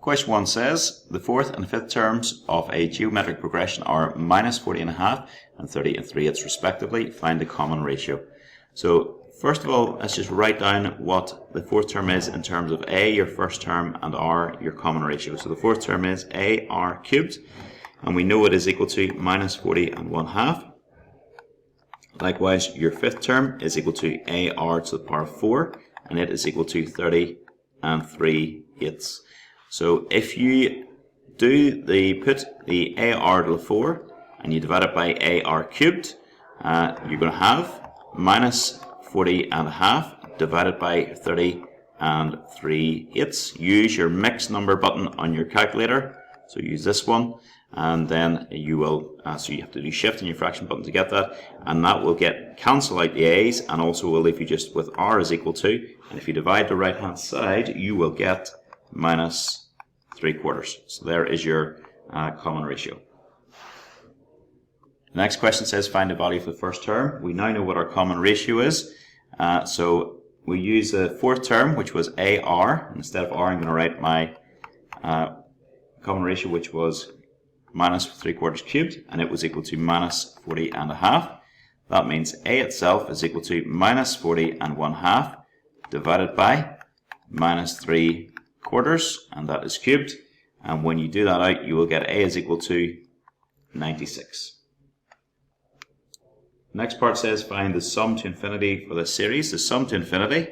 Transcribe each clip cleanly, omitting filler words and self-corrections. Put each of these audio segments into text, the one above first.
Question 1 says, the fourth and fifth terms of a geometric progression are minus 40.5 and 30 and 3/8 respectively. Find the common ratio. So first of all, let's just write down what the fourth term is in terms of A, your first term, and R, your common ratio. So the fourth term is AR cubed, and we know it is equal to minus 40 and 1/2. Likewise, your fifth term is equal to AR to the power of 4, and it is equal to 30 and 3/8. So if you put the AR to the 4 and you divide it by AR cubed, you're going to have minus 40.5 divided by 30 and 3/8. Use your mixed number button on your calculator. So use this one, and then you will, so you have to do shift and your fraction button to get that, and that will cancel out the A's, and also will leave you just with R is equal to, and if you divide the right hand side, you will get minus 3/4. So there is your common ratio. The next question says find the value of the first term. We now know what our common ratio is. So we use the fourth term, which was AR. And instead of R, I'm going to write my common ratio, which was minus 3/4 cubed, and it was equal to minus 40.5. That means A itself is equal to minus 40 and 1/2 divided by minus 3/4, and that is cubed. And when you do that out, you will get A is equal to 96. Next part says find the sum to infinity for this series. The sum to infinity,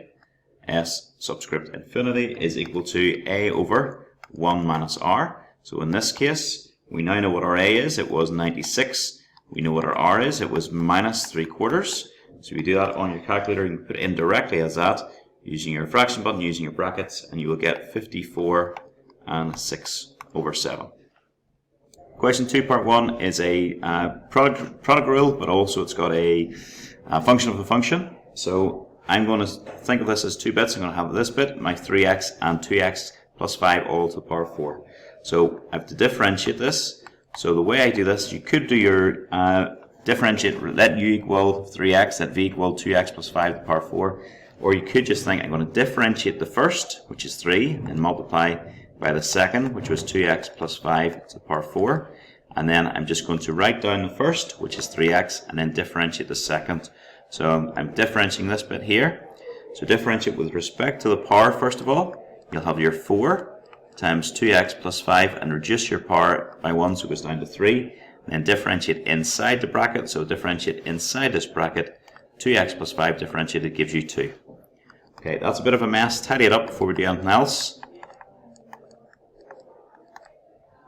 S subscript infinity, is equal to A over 1 minus R. So in this case, we now know what our A is. It was 96. We know what our R is. It was minus 3/4. So if you do that on your calculator, you can put it in directly as that, using your fraction button, using your brackets, and you will get 54 and 6 over 7. Question 2 part 1 is a product rule, but also it's got a function of a function. So I'm going to think of this as 2 bits. I'm going to have this bit, my 3x and 2x plus 5 all to the power of 4. So I have to differentiate this. So the way I do this, you could do your differentiate, let u equal 3x, let v equal 2x plus 5 to the power of 4. Or you could just think I'm going to differentiate the first, which is 3, and multiply by the second, which was 2x plus 5 to the power of 4. And then I'm just going to write down the first, which is 3x, and then differentiate the second. So I'm differentiating this bit here. So differentiate with respect to the power, first of all. You'll have your 4 times 2x plus 5, and reduce your power by 1, so it goes down to 3. And then differentiate inside the bracket. So differentiate inside this bracket. 2x plus 5 differentiated gives you 2. Okay, that's a bit of a mess. Tidy it up before we do anything else.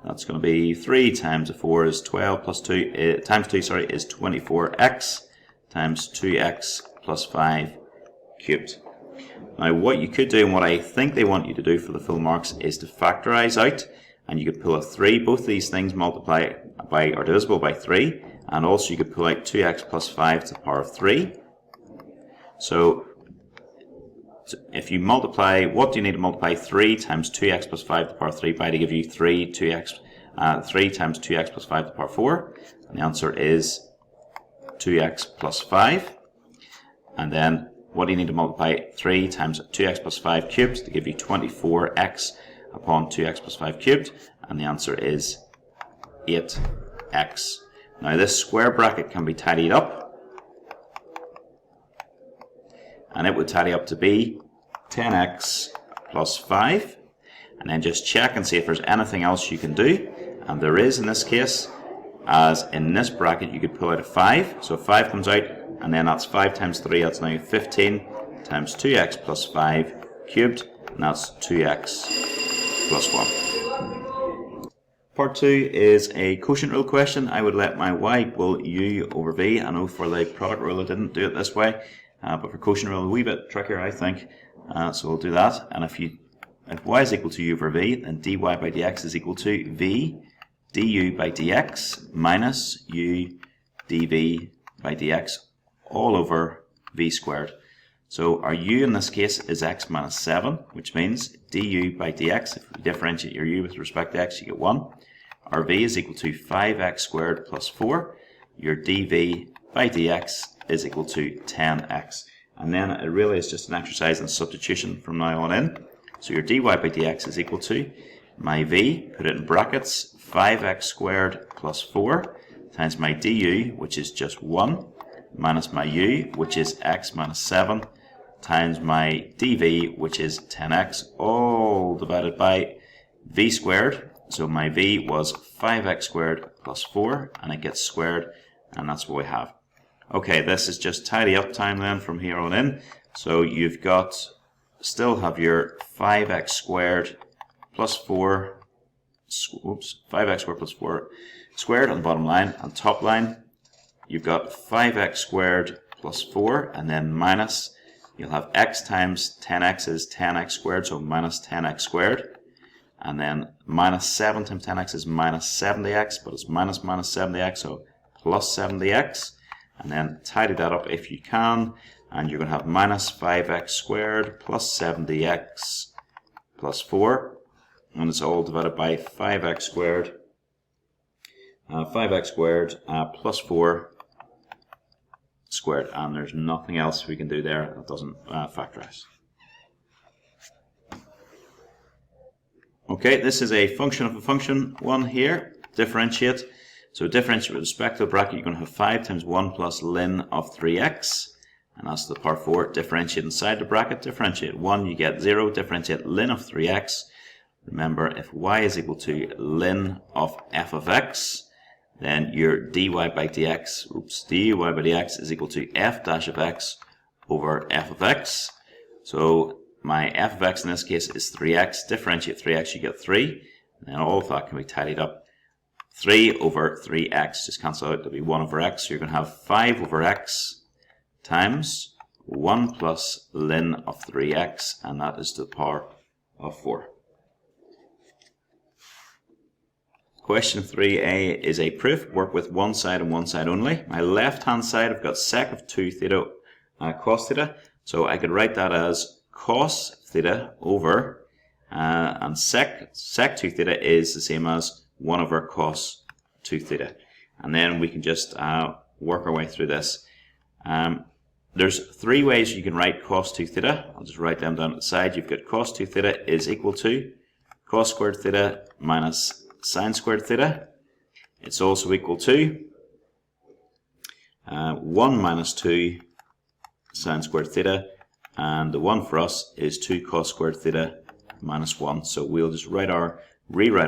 That's going to be 3 times 4 is 12 plus 2 times 2 is 24x times 2x plus 5 cubed. Now what you could do, and what I think they want you to do for the full marks, is to factorize out, and you could pull a 3. Both these things multiply by or divisible by 3, and also you could pull out 2x plus 5 to the power of 3. So if you multiply, what do you need to multiply 3 times 2x plus 5 to the power of 3 by to give you 3 times 2x plus 5 to the power of 4? And the answer is 2x plus 5. And then what do you need to multiply 3 times 2x plus 5 cubed to give you 24x upon 2x plus 5 cubed? And the answer is 8x. Now this square bracket can be tidied up, and it would tally up to be 10x plus 5, and then just check and see if there's anything else you can do, and there is in this case, as in this bracket you could pull out a 5, so 5 comes out, and then that's 5 times 3, that's now 15 times 2x plus 5 cubed, and that's 2x plus 1. Part 2 is a quotient rule question. I would let my y equal u over v. I know for the product rule I didn't do it this way. But for quotient rule, a wee bit trickier, I think. So we'll do that. And if y is equal to u over v, then dy by dx is equal to v du by dx minus u dv by dx all over v squared. So our u in this case is x minus 7, which means du by dx, if we differentiate your u with respect to x, you get 1. Our v is equal to 5x squared plus 4. Your dv by dx is equal to 10x. And then it really is just an exercise in substitution from now on in. So your dy by dx is equal to my v, put it in brackets, 5x squared plus 4 times my du, which is just 1, minus my u, which is x minus 7, times my dv, which is 10x, all divided by v squared. So my v was 5x squared plus 4, and it gets squared, and that's what we have. Okay, this is just tidy up time then from here on in. So you've got, still have your 5x squared plus 4, 5x squared plus 4 squared on the bottom line. On top line, you've got 5x squared plus 4, and then minus, you'll have x times 10x is 10x squared, so minus 10x squared. And then minus 7 times 10x is minus 70x, but it's minus 70x, so plus 70x. And then tidy that up if you can, and you're going to have minus 5x squared plus 70x plus 4. And it's all divided by 5x squared. 5x squared plus 4 squared. And there's nothing else we can do there that doesn't factorize. Okay, this is a function of a function one here. Differentiate. So differentiate with respect to the bracket, you're going to have 5 times 1 plus ln of 3x. And that's the part 4. Differentiate inside the bracket. Differentiate 1, you get 0. Differentiate ln of 3x. Remember, if y is equal to ln of f of x, then your dy by dx, dy by dx is equal to f dash of x over f of x. So my f of x in this case is 3x. Differentiate 3x, you get 3. And then all of that can be tidied up. 3 over 3x, just cancel out to be 1 over x. So you're going to have 5 over x times 1 plus ln of 3x, and that is to the power of 4. Question 3a is a proof. Work with one side and one side only. My left hand side, I've got sec of 2 theta cos theta. So I could write that as cos theta over, and sec 2 theta is the same as 1 over cos 2 theta. And then we can just work our way through this. There's 3 ways you can write cos 2 theta. I'll just write them down at the side. You've got cos 2 theta is equal to cos squared theta minus sine squared theta. It's also equal to 1 minus 2 sine squared theta, and the 1 for us is 2 cos squared theta minus 1. So we'll just rewrite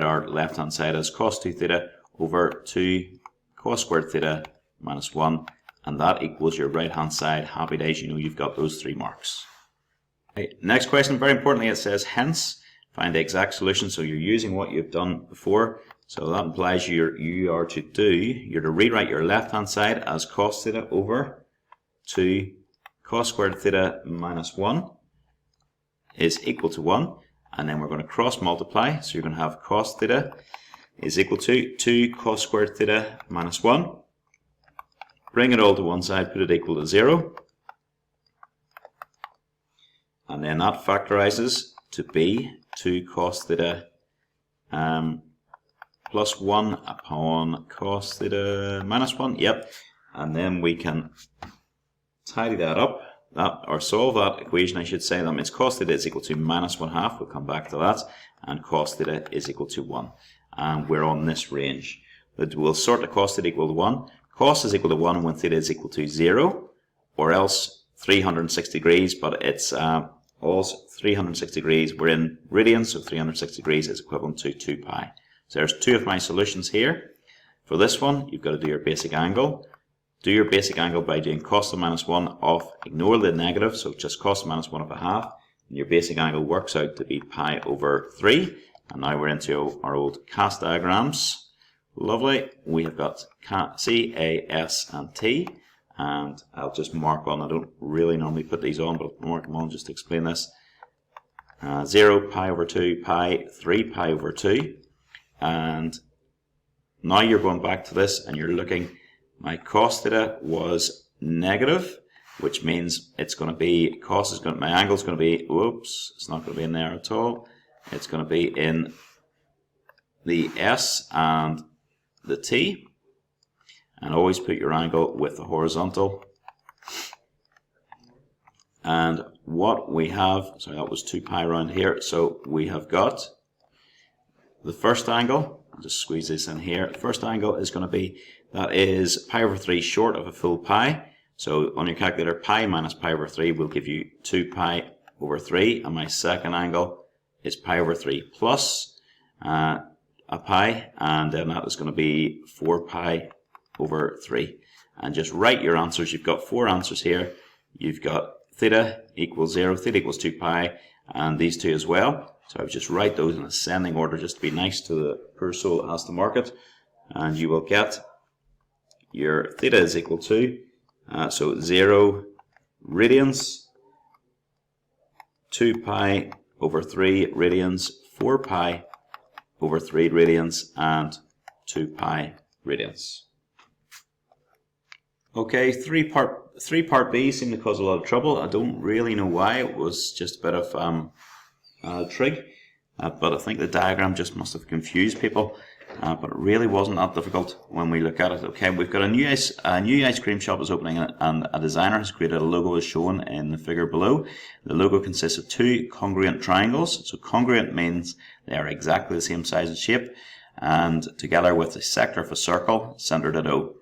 our left hand side as cos 2 theta over 2 cos squared theta minus 1, and that equals your right hand side. Happy days, you know you've got those 3 marks. Okay, next question, very importantly, it says hence find the exact solution. So you're using what you've done before. So that implies you are to rewrite your left hand side as cos theta over 2 cos squared theta minus 1 is equal to 1. And then we're going to cross multiply. So you're going to have cos theta is equal to 2 cos squared theta minus 1. Bring it all to one side, put it equal to 0. And then that factorizes to be 2 cos theta plus 1 upon cos theta minus 1. Yep. And then we can tidy that up, or solve that equation, I should say. That means cos theta is equal to minus 1/2. We'll come back to that. And cos theta is equal to 1. And we're on this range. We'll sort the cos theta equal to 1. Cos is equal to 1 when theta is equal to 0, or else 360 degrees, but it's also 360 degrees. We're in radians, so 360 degrees is equivalent to 2 pi. So there's 2 of my solutions here. For this one, you've got to do your basic angle. Do your basic angle by doing cos of minus 1 of, ignore the negative, so just cos of minus 1 of 1/2. And your basic angle works out to be pi over 3. And now we're into our old cast diagrams. Lovely. We have got C, A, S, and T. And I'll just mark on, I don't really normally put these on, but I'll mark them on just to explain this. 0, pi over 2, pi, 3 pi over 2. And now you're going back to this and you're looking, my cos theta was negative, which means it's going to be, my angle is going to be, whoops, it's not going to be in there at all. It's going to be in the S and the T. And always put your angle with the horizontal. And what we have, sorry, that was 2 pi around here. So we have got the first angle, I'll just squeeze this in here, the first angle is going to be, that is pi over 3 short of a full pi. So on your calculator, pi minus pi over 3 will give you 2 pi over 3, and my second angle is pi over 3 plus a pi, and then that is going to be 4 pi over 3. And just write your answers. You've got 4 answers here. You've got theta equals 0, theta equals 2 pi, and these two as well. So I would just write those in ascending order just to be nice to the poor soul that has to mark it. And you will get your theta is equal to, so 0 radians, 2 pi over 3 radians, 4 pi over 3 radians, and 2 pi radians. Okay, three part B seemed to cause a lot of trouble. I don't really know why. It was just a bit of trig, but I think the diagram just must have confused people. But it really wasn't that difficult when we look at it. Okay, we've got a new ice cream shop is opening, and a designer has created a logo as shown in the figure below. The logo consists of 2 congruent triangles. So congruent means they are exactly the same size and shape, and together with the sector of a circle centered at O.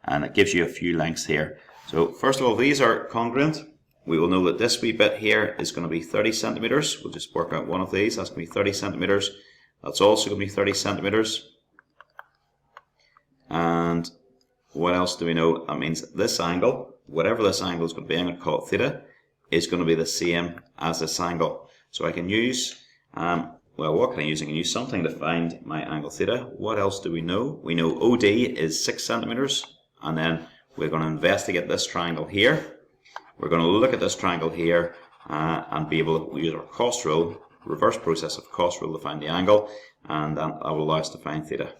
And it gives you a few lengths here. So first of all, these are congruent. We will know that this wee bit here is going to be 30 centimeters. We'll just work out one of these. That's going to be 30 centimeters. That's also going to be 30 centimeters. And what else do we know? That means this angle, whatever this angle is going to be, I'm going to call it theta, is going to be the same as this angle. So I can use, well, what can I use? I can use something to find my angle theta. What else do we know? We know OD is 6 centimeters. And then we're going to investigate this triangle here. We're going to look at this triangle here and be able to use our cost rule, reverse process of cost rule to find the angle, and that will allow us to find theta.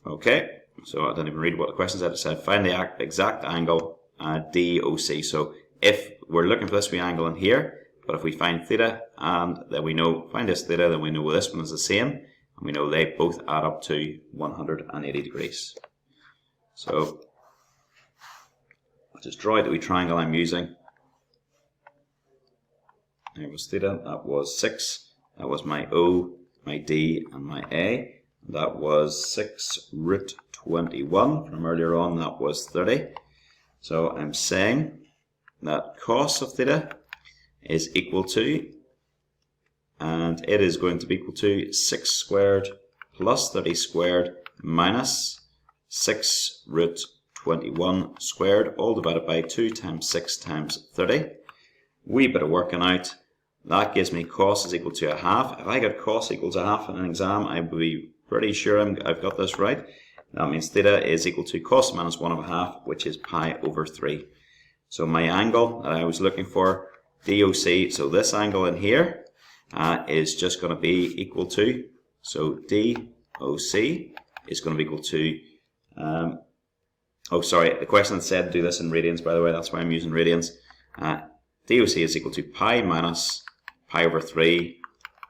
Okay, so I didn't even read what the question said. It said find the exact angle DOC. So if we're looking for this wee angle in here, but if we find theta and then we know, find this theta, then we know this one is the same, and we know they both add up to 180 degrees. So I'll just draw out the wee triangle I'm using. There was theta, that was 6, that was my O, my D, and my A. That was 6 root 21 from earlier on, that was 30. So I'm saying that cos of theta is equal to, and it is going to be equal to 6 squared plus 30 squared minus 6 root 21 squared, all divided by 2 times 6 times 30. Wee bit of working out. That gives me cos is equal to a half. If I got cos equals a half in an exam, I would be pretty sure I've got this right. That means theta is equal to cos minus 1/2, which is pi over 3. So my angle that I was looking for, DOC, so this angle in here is just going to be equal to, so DOC is going to be equal to, oh sorry, the question said do this in radians, by the way, that's why I'm using radians. DOC is equal to pi minus pi over 3,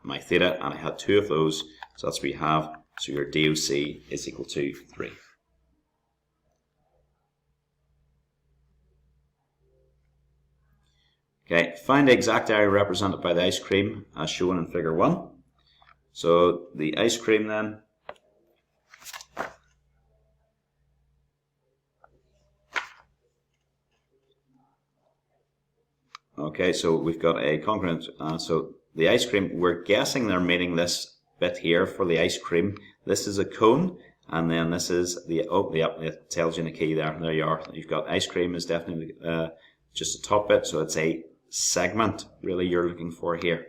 my theta, and I had 2 of those, so that's what we have. So your DOC is equal to 3. Okay, find the exact area represented by the ice cream as shown in figure 1. So the ice cream then, okay, so we've got a congruent, so the ice cream, we're guessing they're meaning this bit here for the ice cream. This is a cone, and then this is the, oh yeah, it tells you in the key there, there you are. You've got ice cream is definitely just the top bit, so it's a segment really you're looking for here.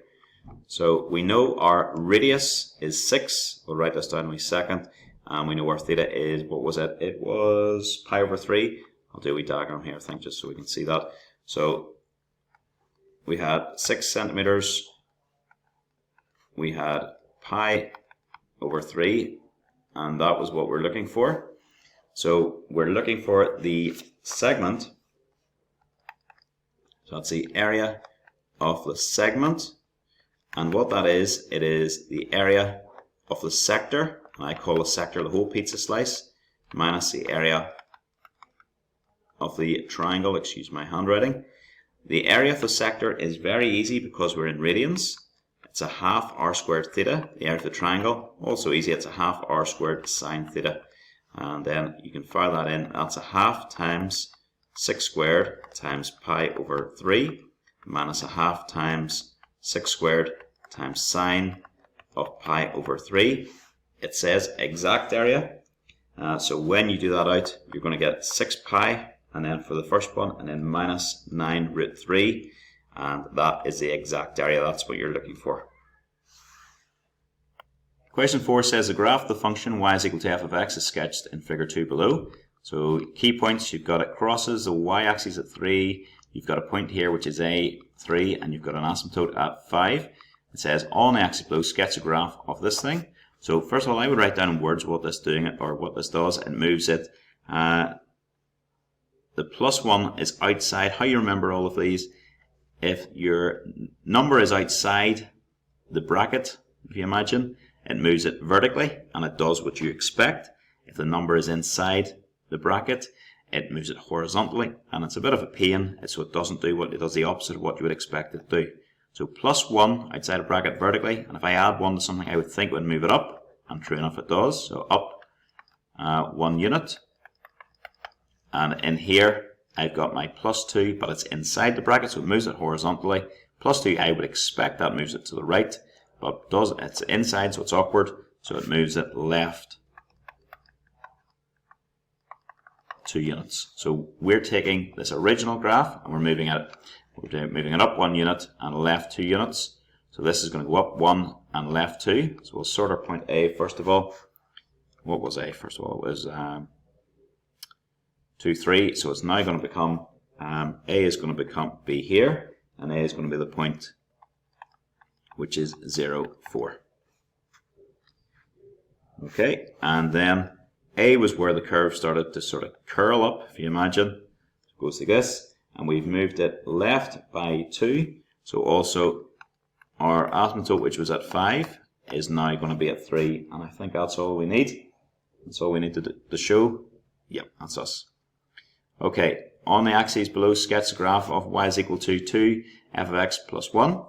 So we know our radius is 6, we'll write this down in a second, and we know our theta is, what was it? It was pi over 3. I'll do a wee diagram here, I think, just so we can see that. So we had 6 centimeters, we had pi over 3, and that was what we're looking for. So we're looking for the segment, so that's the area of the segment, and what that is, it is the area of the sector, and I call the sector the whole pizza slice, minus the area of the triangle, excuse my handwriting. The area of the sector is very easy because we're in radians. it's a half r squared theta, the area of the triangle. Also easy, it's a half r squared sine theta. And then you can file that in. That's a half times 6 squared times pi over 3 minus a half times 6 squared times sine of pi over 3. It says exact area. So when you do that out, you're going to get 6 pi, and then for the first one, and then minus 9 root 3. And that is the exact area. That's what you're looking for. Question 4 says the graph of the function y is equal to f of x is sketched in figure 2 below. So key points, you've got it crosses the y-axis at 3, you've got a point here which is A3, and you've got an asymptote at 5. It says on the axis below, sketch a graph of this thing. So first of all, I would write down in words what this doing, or what this does. It moves it. The +1 is outside. How you remember all of these? If your number is outside the bracket, if you imagine, it moves it vertically, and it does what you expect. If the number is inside the bracket, it moves it horizontally, and it's a bit of a pain, so it doesn't do what it does, the opposite of what you would expect it to do. So +1 outside a bracket vertically, and if I add 1 to something, I would think it would move it up, and true enough it does. So up 1 unit, and in here I've got my +2, but it's inside the bracket, so it moves it horizontally. +2, I would expect that moves it to the right, but it's inside, so it's awkward, so it moves it left 2 units. So we're taking this original graph and we're moving it up 1 unit and left 2 units. So this is going to go up 1 and left 2. So we'll sort our point A first of all. What was A first of all? It was 2, 3. So it's now going to become A is going to be here, and A is going to be the point which is 0, 4. Okay, and then A was where the curve started to sort of curl up, if you imagine. It goes like this, and we've moved it left by 2. So also our asymptote, which was at 5, is now going to be at 3, and I think that's all we need. That's all we need to show. Yep, that's us. Okay, on the axis below, sketch the graph of y is equal to 2 f of x plus 1.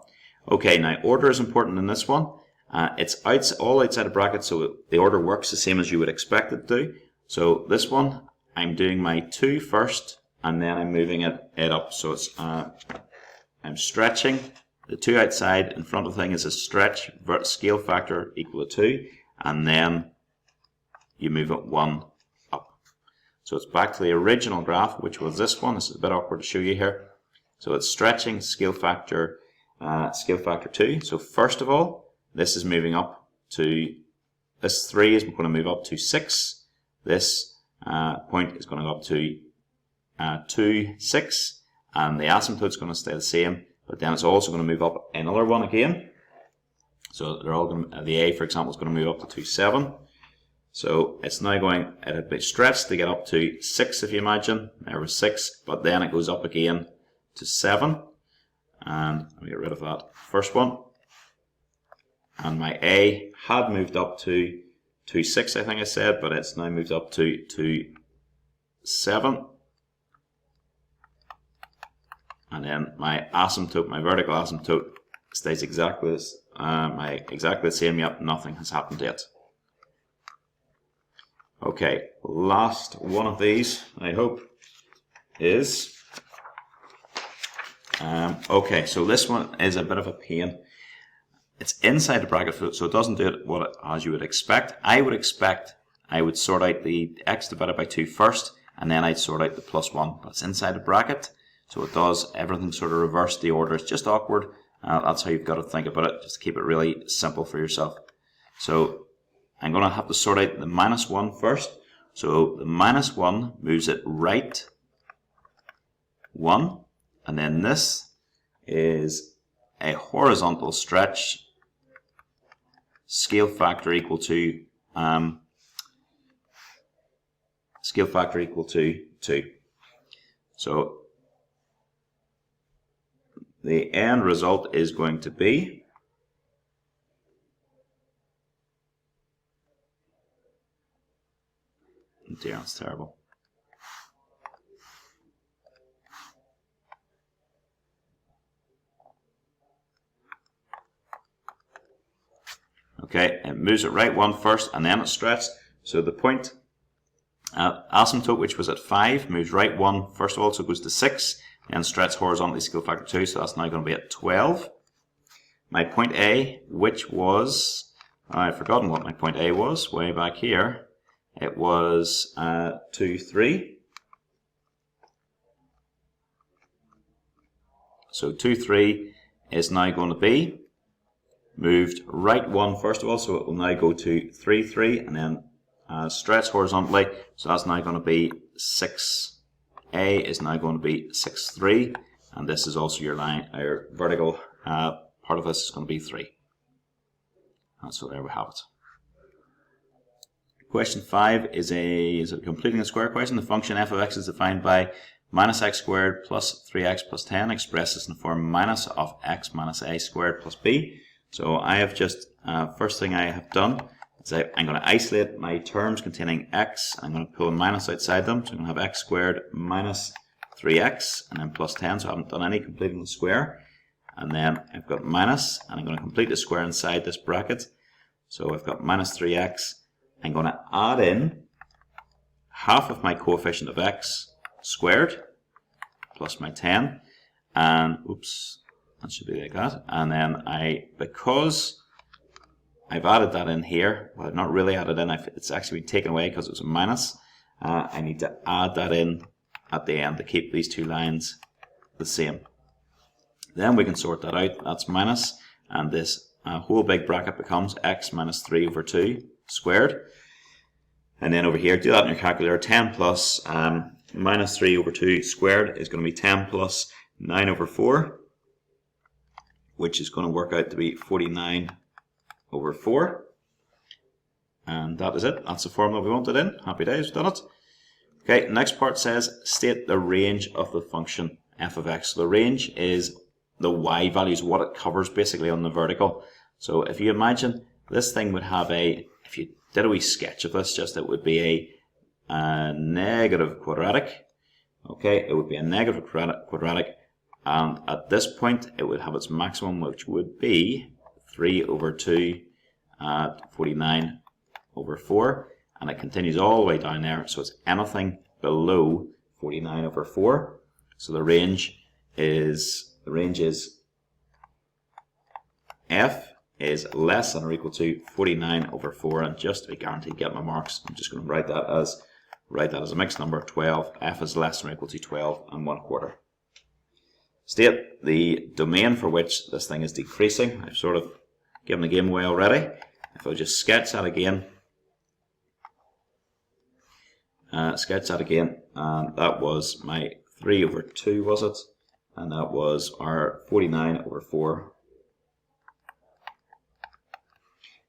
Okay, now order is important in this one. It's all outside a bracket, so the order works the same as you would expect it to do. So this one, I'm doing my 2 first, and then I'm moving it up. So it's I'm stretching the 2 outside. In front of the thing is a stretch scale factor equal to 2, and then you move it 1 up. So it's back to the original graph, which was this one. This is a bit awkward to show you here. So it's stretching scale factor 2. So first of all, this is moving up to, this 3 is going to move up to 6. This point is going to go up to 2, 6. And the asymptote is going to stay the same, but then it's also going to move up another one again. So they're all going to, the A, for example, is going to move up to 2, 7. So it's now going, it'll be stretched to get up to 6, if you imagine. There was 6, but then it goes up again to 7. And let me get rid of that first one. And my A had moved up to 2, 6, I think I said, but it's now moved up to 2, 7. And then my asymptote, my vertical asymptote, stays exactly the same. Yep, nothing has happened yet. Okay, last one of these, I hope, is okay. So this one is a bit of a pain. It's inside the bracket, so it doesn't do it as you would expect. I would sort out the x divided by 2 first, and then I'd sort out the +1. But it's inside the bracket, so it does everything sort of reverse the order. It's just awkward. That's how you've got to think about it, just to keep it really simple for yourself. So I'm going to have to sort out the -1 first. So the -1 moves it right 1, and then this is a horizontal stretch, scale factor equal to 2. So the end result is going to be dear, that's terrible. Okay, it moves at right 1 first and then it stretched. So the point asymptote, which was at 5, moves right 1 first of all, so it goes to 6, and stretch horizontally scale factor 2, so that's now going to be at 12. My point A, which was, I've forgotten what my point A was, way back here. It was 2, 3. So 2, 3 is now going to be moved right 1 first of all, so it will now go to 3, 3, and then stretch horizontally, so that's now going to be 6A is now going to be 6, 3, and this is also your line, our vertical part of this is going to be 3. And so there we have it. Question 5 is a completing a square question. The function f of x is defined by minus x squared plus 3x plus 10, expressed as in the form minus of x minus a squared plus b. So I have just, first thing I have done is I'm going to isolate my terms containing x. I'm going to pull a minus outside them. So I'm going to have x squared minus 3x and then plus 10. So I haven't done any completing the square. And then I've got minus, and I'm going to complete the square inside this bracket. So I've got minus 3x. I'm going to add in half of my coefficient of x squared plus my 10. And, oops, that should be like that. And then because I've added that in here, well, I've not really added in, it's actually been taken away because it was a minus. I need to add that in at the end to keep these two lines the same. Then we can sort that out. That's minus, and this whole big bracket becomes x minus 3 over 2 squared. And then over here, do that in your calculator. 10 plus minus 3 over 2 squared is going to be 10 plus 9 over 4, which is going to work out to be 49 over 4. And that is it. That's the formula we wanted in. Happy days, we've done it. Okay, next part says state the range of the function f of x. So the range is the y values, what it covers basically on the vertical. So if you imagine this thing would have if you did a wee sketch of this, it would be a negative quadratic. Okay, it would be a negative quadratic, and at this point it would have its maximum, which would be 3 over 2 at 49 over 4, and it continues all the way down there, so it's anything below 49 over 4. So the range is f is less than or equal to 49 over 4, and just to be guaranteed to get my marks, I'm just going to write that as a mixed number, 12. F is less than or equal to 12 and 1/4. State the domain for which this thing is decreasing. I've sort of given the game away already. If I just sketch that again, and that was my 3 over 2, was it? And that was our 49 over 4.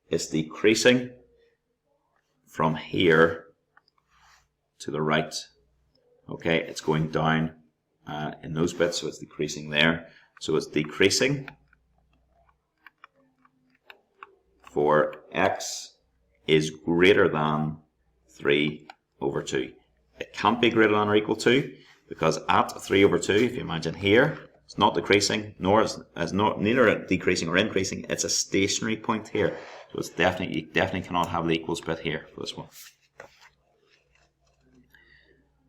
It's decreasing from here to the right. Okay, it's going down in those bits, so it's decreasing there. So it's decreasing for x is greater than 3 over 2. It can't be greater than or equal to, because at 3 over 2, if you imagine here, it's not decreasing, nor is neither decreasing or increasing. It's a stationary point here. So it's you definitely cannot have the equals bit here for this one.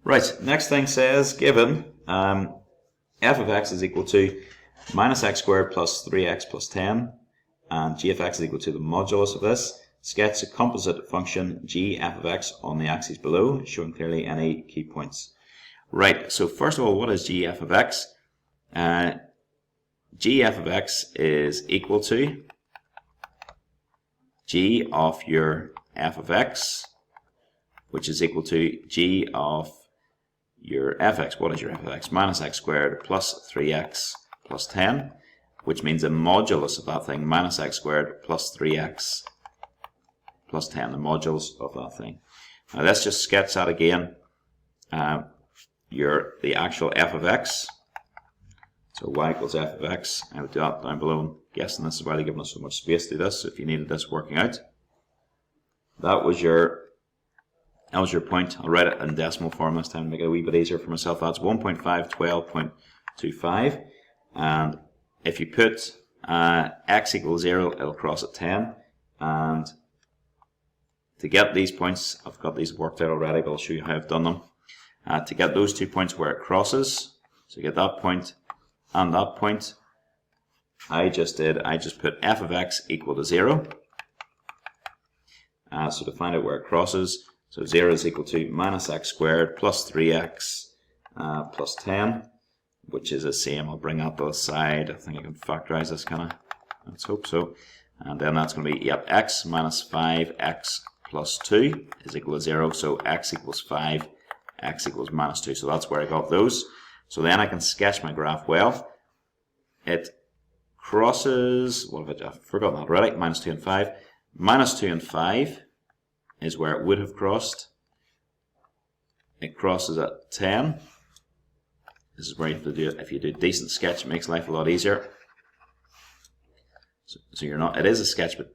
Right, next thing says, given f of x is equal to minus x squared plus 3x plus 10, and g of x is equal to the modulus of this, sketch a composite function g f of x on the axis below, showing clearly any key points. Right, so first of all, what is g f of x? G f of x is equal to g of your f of x, which is equal to g of your fx. What is your f of x? Minus x squared plus 3x plus 10, which means the modulus of that thing, minus x squared plus 3x plus 10, the modulus of that thing. Now let's just sketch that again. The actual f of x. So y equals f of x. I would do that down below. I'm guessing this is why they're giving us so much space to do this. So if you needed this working out, that was your point. I'll write it in decimal form this time to make it a wee bit easier for myself. That's 1.512.25. And if you put x equals 0, it'll cross at 10. And to get these points, I've got these worked out already, but I'll show you how I've done them. To get those 2 points where it crosses, so get that point and that point, I just put f of x equal to 0. So to find out where it crosses, so 0 is equal to minus x squared plus 3x plus 10, which is the same. I'll bring that to the side. I think I can factorize this, can I? Let's hope so. And then that's going to be, yep, x minus 5x plus 2 is equal to 0. So x equals 5, x equals minus 2. So that's where I got those. So then I can sketch my graph well. It crosses, what have I forgotten that already? Minus 2 and 5. Minus 2 and 5 is where it would have crossed. It crosses at 10. This is where you have to do it. If you do a decent sketch, it makes life a lot easier. So you're not, it is a sketch, but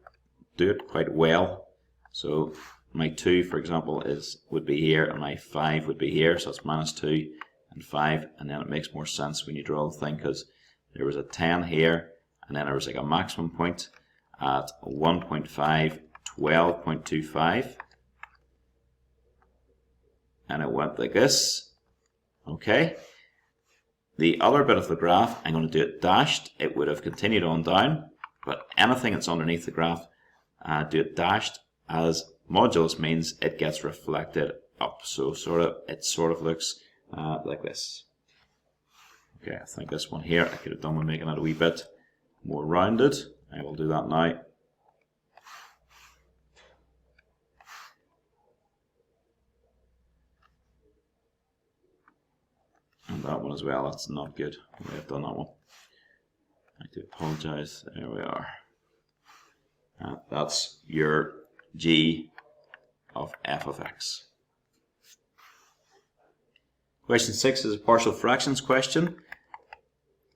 do it quite well. So my 2, for example, would be here, and my 5 would be here. So it's minus 2 and 5, and then it makes more sense when you draw the thing, because there was a 10 here, and then there was like a maximum point at 1.5, 12.25, and it went like this. Okay. The other bit of the graph, I'm going to do it dashed. It would have continued on down, but anything that's underneath the graph, do it dashed, as modulus means it gets reflected up. So it sort of looks like this. Okay, I think this one here I could have done with making it a wee bit more rounded. I will do that now. And that one as well, that's not good. I have done that one. I do apologize. There we are. That's your g of f of x. Question 6 is a partial fractions question.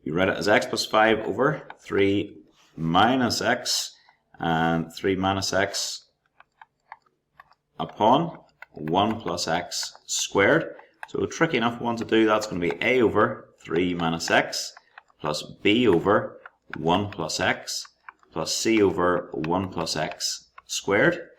You write it as x plus 5 over 3 minus x and 3 minus x upon 1 plus x squared. So a tricky enough one to do. That's going to be a over 3 minus x plus b over 1 plus x plus c over 1 plus x squared.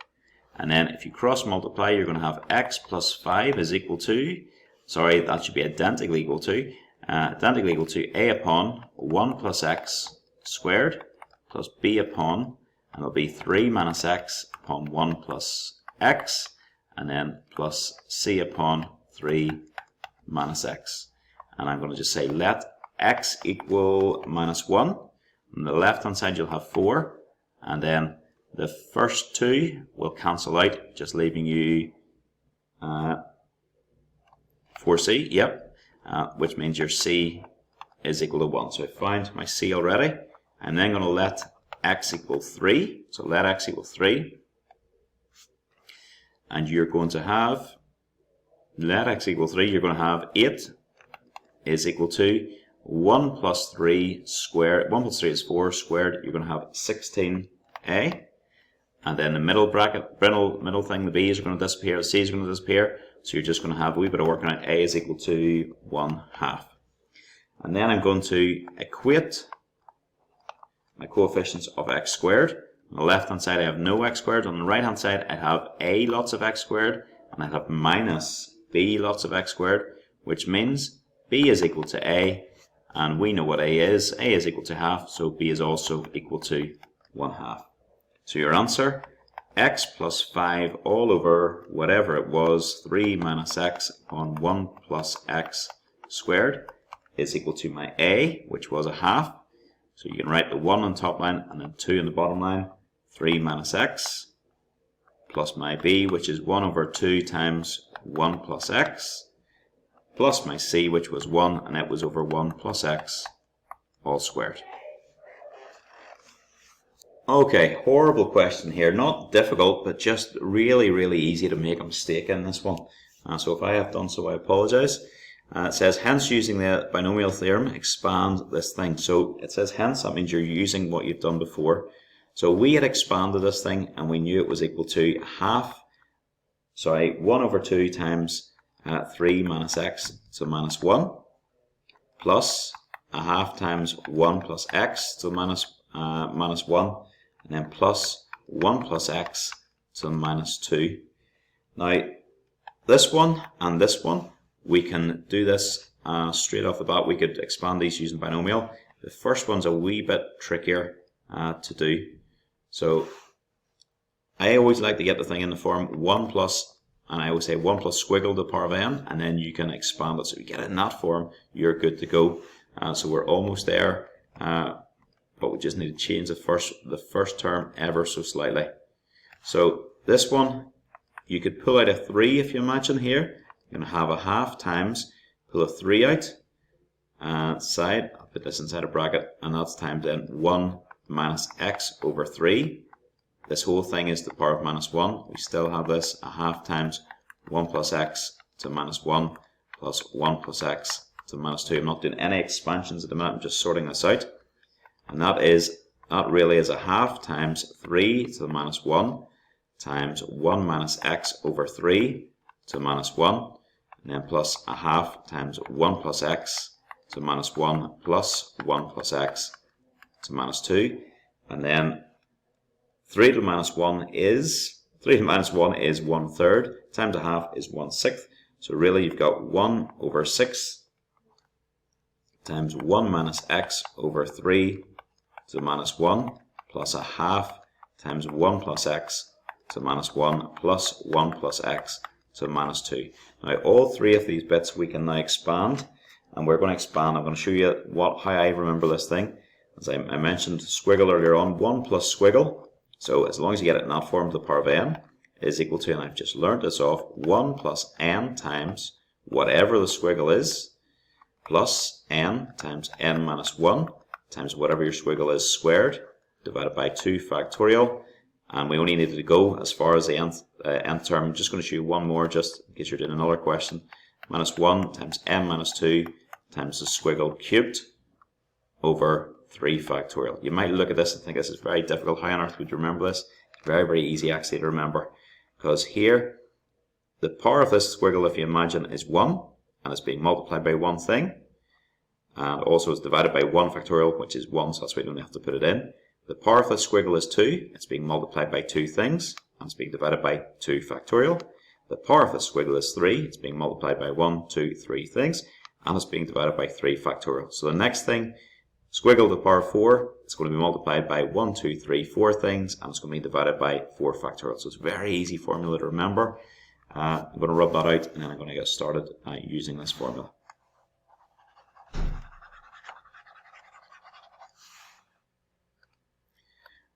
And then if you cross multiply, you're going to have x plus 5 is equal to, sorry, that should be identically equal to a upon 1 plus x squared plus b upon, and it'll be 3 minus x upon 1 plus x, and then plus c upon 3 minus x. And I'm going to just say let x equal minus 1. On the left hand side you'll have 4, and then the first 2 will cancel out, just leaving you 4c, yep, which means your c is equal to 1. So I found my c already. I'm then going to let x equal 3. So let x equal 3. And you're going to have, let x equal 3, you're going to have 8 is equal to 1 plus 3 squared. 1 plus 3 is 4 squared. You're going to have 16a. And then the middle bracket, middle thing, the b's are going to disappear, the c's are going to disappear. So you're just going to have a wee bit of working out. A is equal to 1/2. And then I'm going to equate my coefficients of x squared. On the left hand side I have no x squared. On the right hand side I have a lots of x squared, and I have minus b lots of x squared, which means b is equal to a, and we know what a is. A is equal to 1/2, so b is also equal to 1/2. So your answer, x plus 5 all over whatever it was, 3 minus x upon 1 plus x squared, is equal to my a, which was 1/2. So you can write the 1 on the top line and then 2 in the bottom line, 3 minus x, plus my b, which is 1 over 2 times 1 plus x, plus my c, which was 1, and it was over 1 plus x, all squared. Okay, horrible question here. Not difficult, but just really, really easy to make a mistake in this one. So if I have done so, I apologize. It says, hence using the binomial theorem, expand this thing. So it says hence, that means you're using what you've done before. So we had expanded this thing, and we knew it was equal to 1 over 2 times 3 minus x, so minus 1, plus 1/2 times 1 plus x, so minus 1, and then plus 1 plus x to the minus 2. Now, this one and this one, we can do this straight off the bat. We could expand these using binomial. The first one's a wee bit trickier to do. So I always like to get the thing in the form 1 plus, and I always say 1 plus squiggle to the power of n, and then you can expand it. So you get it in that form, you're good to go. So we're almost there, but we just need to change the first term ever so slightly. So this one, you could pull out a 3 if you imagine here. You're going to have a half times, pull a 3 out, side, I'll put this inside a bracket, and that's times then 1 minus x over 3. This whole thing is the power of minus 1. We still have this, a half times 1 plus x to minus 1 plus 1 plus x to minus 2. I'm not doing any expansions at the minute, I'm just sorting this out. And that really is a half times 3 to the minus 1 times 1 minus x over 3 to minus 1, and then plus a half times 1 plus x to minus 1 plus 1 plus x to minus 2, and then 3 to the minus 1 is 1/3 times a half is 1/6. So really you've got 1 over 6 times 1 minus x over 3 to the minus 1 plus a half times 1 plus x to minus 1 plus 1 plus x to minus 2. Now all three of these bits we can now expand, and we're going to expand. I'm going to show you how I remember this thing. As I mentioned squiggle earlier on, 1 plus squiggle, so as long as you get it in that form to the power of n, is equal to, and I've just learned this off, 1 plus n times whatever the squiggle is, plus n times n minus 1 times whatever your squiggle is squared, divided by 2 factorial. And we only needed to go as far as the nth term. I'm just going to show you one more just in case you're doing another question. Minus 1 times n minus 2 times the squiggle cubed over 3 factorial. You might look at this and think this is very difficult. How on earth would you remember this? It's very, very easy actually to remember. Because here, the power of this squiggle, if you imagine, is 1. And it's being multiplied by one thing. And also it's divided by 1 factorial, which is 1, so that's why you don't have to put it in. The power of the squiggle is 2. It's being multiplied by 2 things, and it's being divided by 2 factorial. The power of the squiggle is 3. It's being multiplied by 1, 2, 3 things, and it's being divided by 3 factorial. So the next thing, squiggle to the power of 4, it's going to be multiplied by 1, 2, 3, 4 things, and it's going to be divided by 4 factorial. So it's a very easy formula to remember. I'm going to rub that out, and then I'm going to get started using this formula.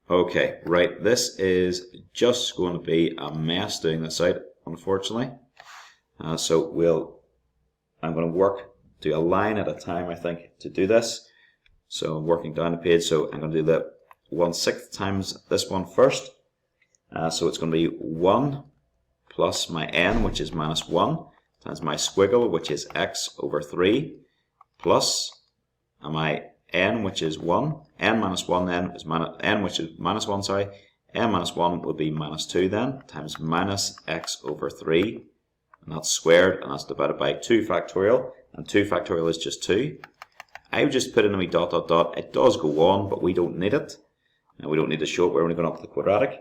Okay, right, this is just going to be a mess doing this out, unfortunately. So I'm going to do a line at a time, I think, to do this. So I'm working down the page, so I'm going to do the 1/6 times this one first. So it's going to be 1 plus my n, which is minus 1, times my squiggle, which is x over 3, plus my n, which is 1, n minus 1 then is n, which is minus 1, sorry, n minus 1 would be minus 2 then, times minus x over 3, and that's squared, and that's divided by 2 factorial, and 2 factorial is just 2. I would just put in a wee dot, dot, dot. It does go on, but we don't need it. And we don't need to show it, we're only going up to the quadratic.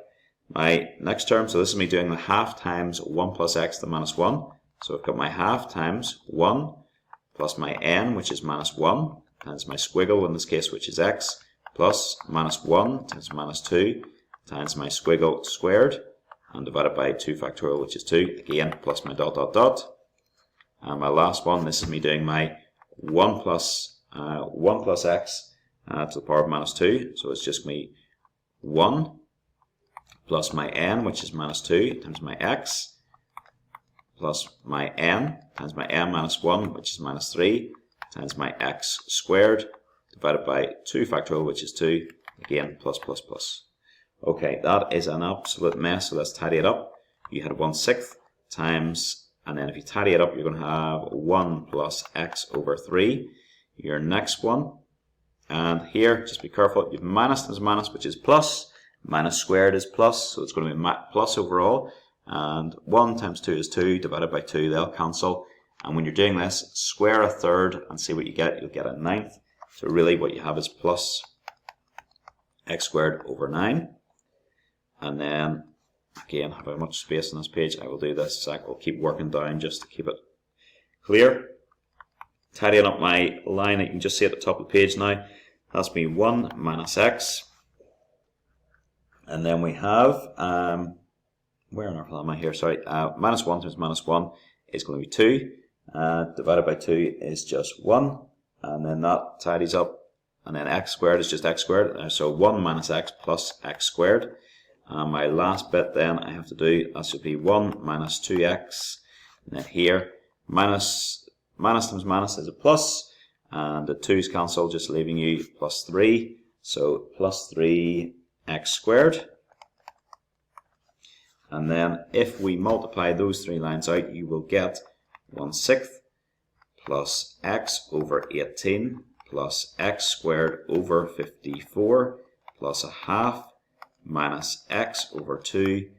My next term, so this is me doing the half times 1 plus x to the minus 1. So I've got my half times 1 plus my n, which is minus 1, times my squiggle, in this case, which is x, plus minus 1 times minus 2 times my squiggle squared, and divided by 2 factorial, which is 2, again, plus my dot, dot, dot. And my last one, this is me doing my 1 plus x to the power of minus 2, so it's just me 1 plus my n, which is minus 2, times my x, plus my n, times my n minus 1, which is minus 3, times my x squared, divided by 2 factorial, which is 2, again, plus, plus, plus. Okay, that is an absolute mess, so let's tidy it up. You had 1/6 times, and then if you tidy it up, you're going to have 1 plus x over 3. Your next one, and here, just be careful, you've minus times minus, which is plus, minus squared is plus, so it's going to be plus overall, and 1 times 2 is 2, divided by 2, they'll cancel. And when you're doing this, square 1/3 and see what you get. You'll get a 9th. So really what you have is plus x squared over 9. and then again, have I much space on this page? I will do this. So I will keep working down just to keep it clear. Tidying up my line, you can just see at the top of the page now. That's me 1 minus x. And then we have, where on earth am I here? Sorry, minus 1 times minus 1 is going to be 2. Divided by 2 is just 1. And then that tidies up. And then x squared is just x squared. So 1 minus x plus x squared. My last bit then I have to do, that should be 1 minus 2x. And then here, minus times minus is a plus. And the 2's cancel, just leaving you plus 3. So plus 3x squared. And then if we multiply those three lines out, you will get 1/6 plus x over 18 plus x squared over 54 plus a half minus x over 2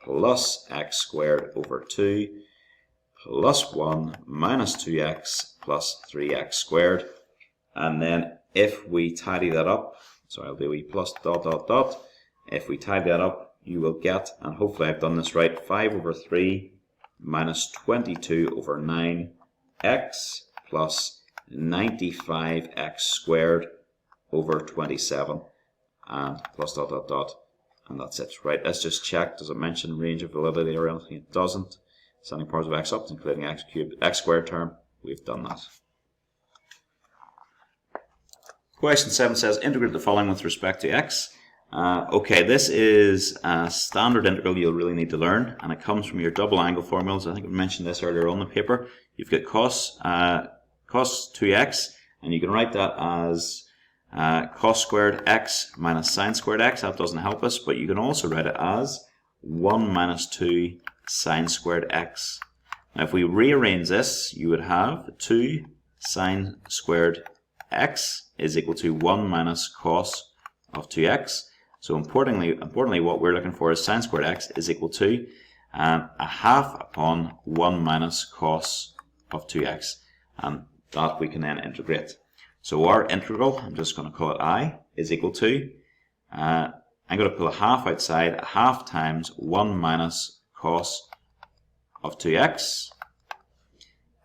plus x squared over 2 plus 1 minus 2x plus 3x squared. And then if we tidy that up, so I'll do a plus dot dot dot. If we tidy that up, you will get, and hopefully I've done this right, 5 over 3 minus 22 over 9x plus 95x squared over 27 and plus dot dot dot, and that's it. Right, let's just check, does it mention range of validity or anything? It doesn't. Sending powers of x up, including x cubed, x squared term, we've done that. Question 7 says, integrate the following with respect to x. Okay, this is a standard integral you'll really need to learn, and it comes from your double angle formulas. I think I mentioned this earlier on the paper. You've got cos 2x, and you can write that as cos squared x minus sine squared x. That doesn't help us, but you can also write it as 1 minus 2 sine squared x. Now if we rearrange this, you would have 2 sine squared x is equal to 1 minus cos of 2x. So importantly, what we're looking for is sine squared x is equal to a half upon 1 minus cos of 2x. And that we can then integrate. So our integral, I'm just going to call it I, is equal to, I'm going to pull a half outside, a half times 1 minus cos of 2x.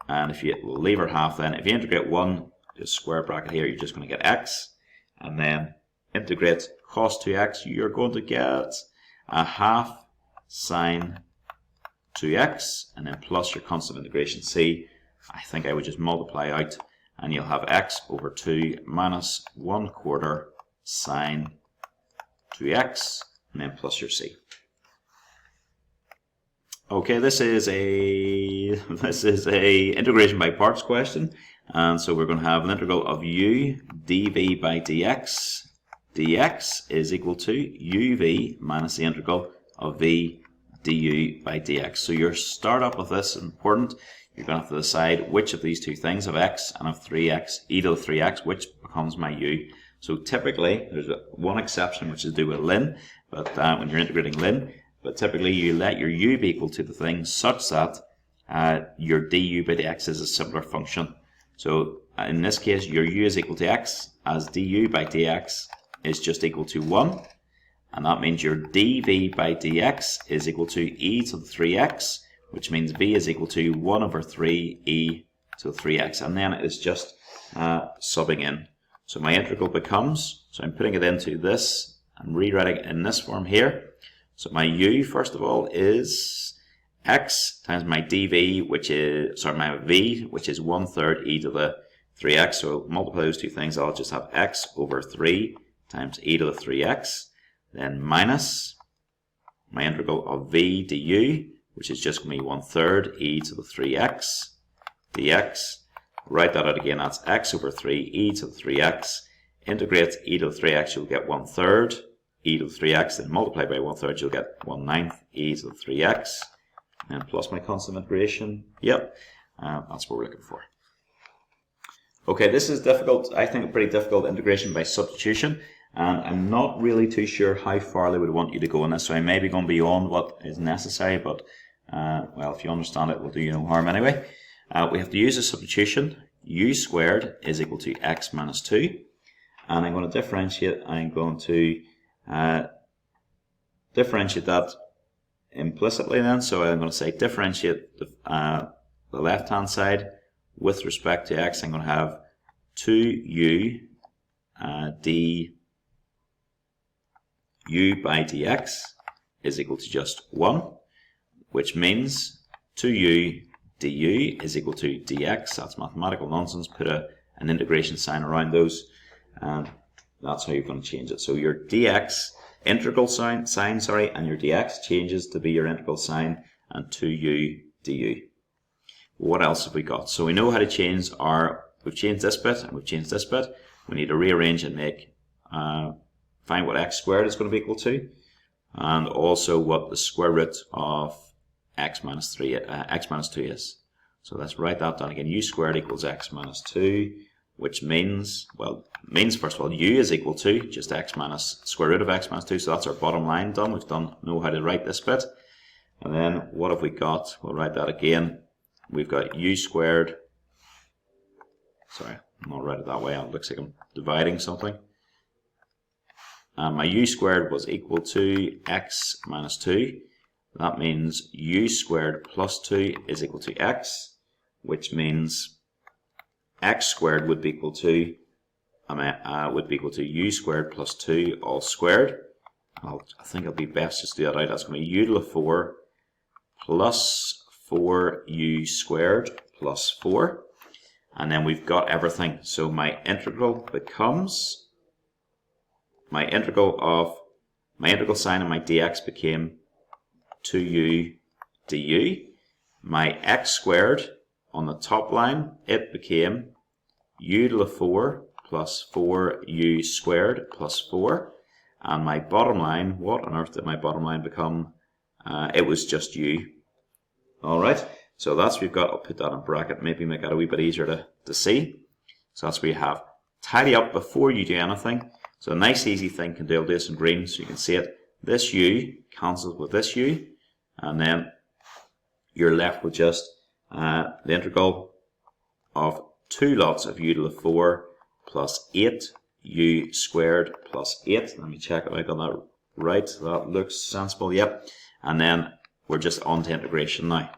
And if you leave our half then, if you integrate 1, just square bracket here, you're just going to get x. And then integrate cos 2x, you're going to get a half sine 2x, and then plus your constant integration c. I think I would just multiply out, and you'll have x over 2 minus 1/4 sine 2x, and then plus your c. Okay, this is a integration by parts question, and so we're going to have an integral of u dv by dx. dx is equal to uv minus the integral of v du by dx. So your startup with this is important. You're going to have to decide which of these two things, of x and of 3x, e to the 3x, which becomes my u. So typically, there's one exception which is to do with ln, but when you're integrating ln, but typically you let your u be equal to the thing such that your du by dx is a simpler function. So in this case, your u is equal to x, as du by dx is just equal to 1, and that means your dv by dx is equal to e to the 3x, which means v is equal to 1 over 3 e to the 3x, and then it's just subbing in. So my integral becomes, so I'm putting it into this and rewriting it in this form here. So my u, first of all, is x times my dv, which is, sorry, my v, which is 1/3 e to the 3x. So multiply those two things, I'll just have x over 3 times e to the 3x, then minus my integral of v du, which is just going to be 1/3 e to the 3x dx. Write that out again, that's x over 3 e to the 3x. Integrate e to the 3x, you'll get 1/3 e to the 3x, then multiply by 1/3, you'll get 1/9 e to the 3x, and plus my constant integration. Yep, that's what we're looking for. Okay, this is difficult, I think a pretty difficult integration by substitution, and I'm not really too sure how far they would want you to go in this, so I may be going beyond what is necessary, but well, if you understand it, will do you no harm anyway. We have to use a substitution. U squared is equal to x minus 2, and I'm going to differentiate. I'm going to differentiate that implicitly then. So I'm going to say differentiate the left hand side with respect to x. I'm going to have 2u du by dx is equal to just 1, which means 2u du is equal to dx. That's mathematical nonsense. Put an integration sign around those, and that's how you're going to change it. So your dx integral sign, and your dx changes to be your integral sign and 2u du. What else have we got? So we know how to change we've changed this bit and we've changed this bit. We need to rearrange and find what x squared is going to be equal to, and also what the square root of x minus 2 is. So let's write that down again. U squared equals x minus 2, which means, first of all, u is equal to just x minus square root of x minus 2. So that's our bottom line done. We've know how to write this bit. And then what have we got? We'll write that again. We've got u squared. Sorry, I'm not write it that way. It looks like I'm dividing something. My u squared was equal to x minus 2. That means u squared plus 2 is equal to x, which means x squared would be equal to u squared plus 2 all squared. I think it'll be best just to do that out. That's going to be u to the 4 plus 4u squared plus 4. And then we've got everything. So my integral becomes, my integral sign and my dx became 2u du. My x squared on the top line, it became u to the 4 plus 4u squared plus 4. And my bottom line, what on earth did my bottom line become? It was just u. Alright, so that's we've got. I'll put that in bracket, maybe make that a wee bit easier to see. So that's what you have. Tidy up before you do anything. So a nice easy thing can do, I'll do this in green so you can see it. This u cancels with this u, and then you're left with just the integral of 2 lots of u to the 4 plus 8u squared plus 8. Let me check if I got that right. That looks sensible, yep. And then we're just on to integration now.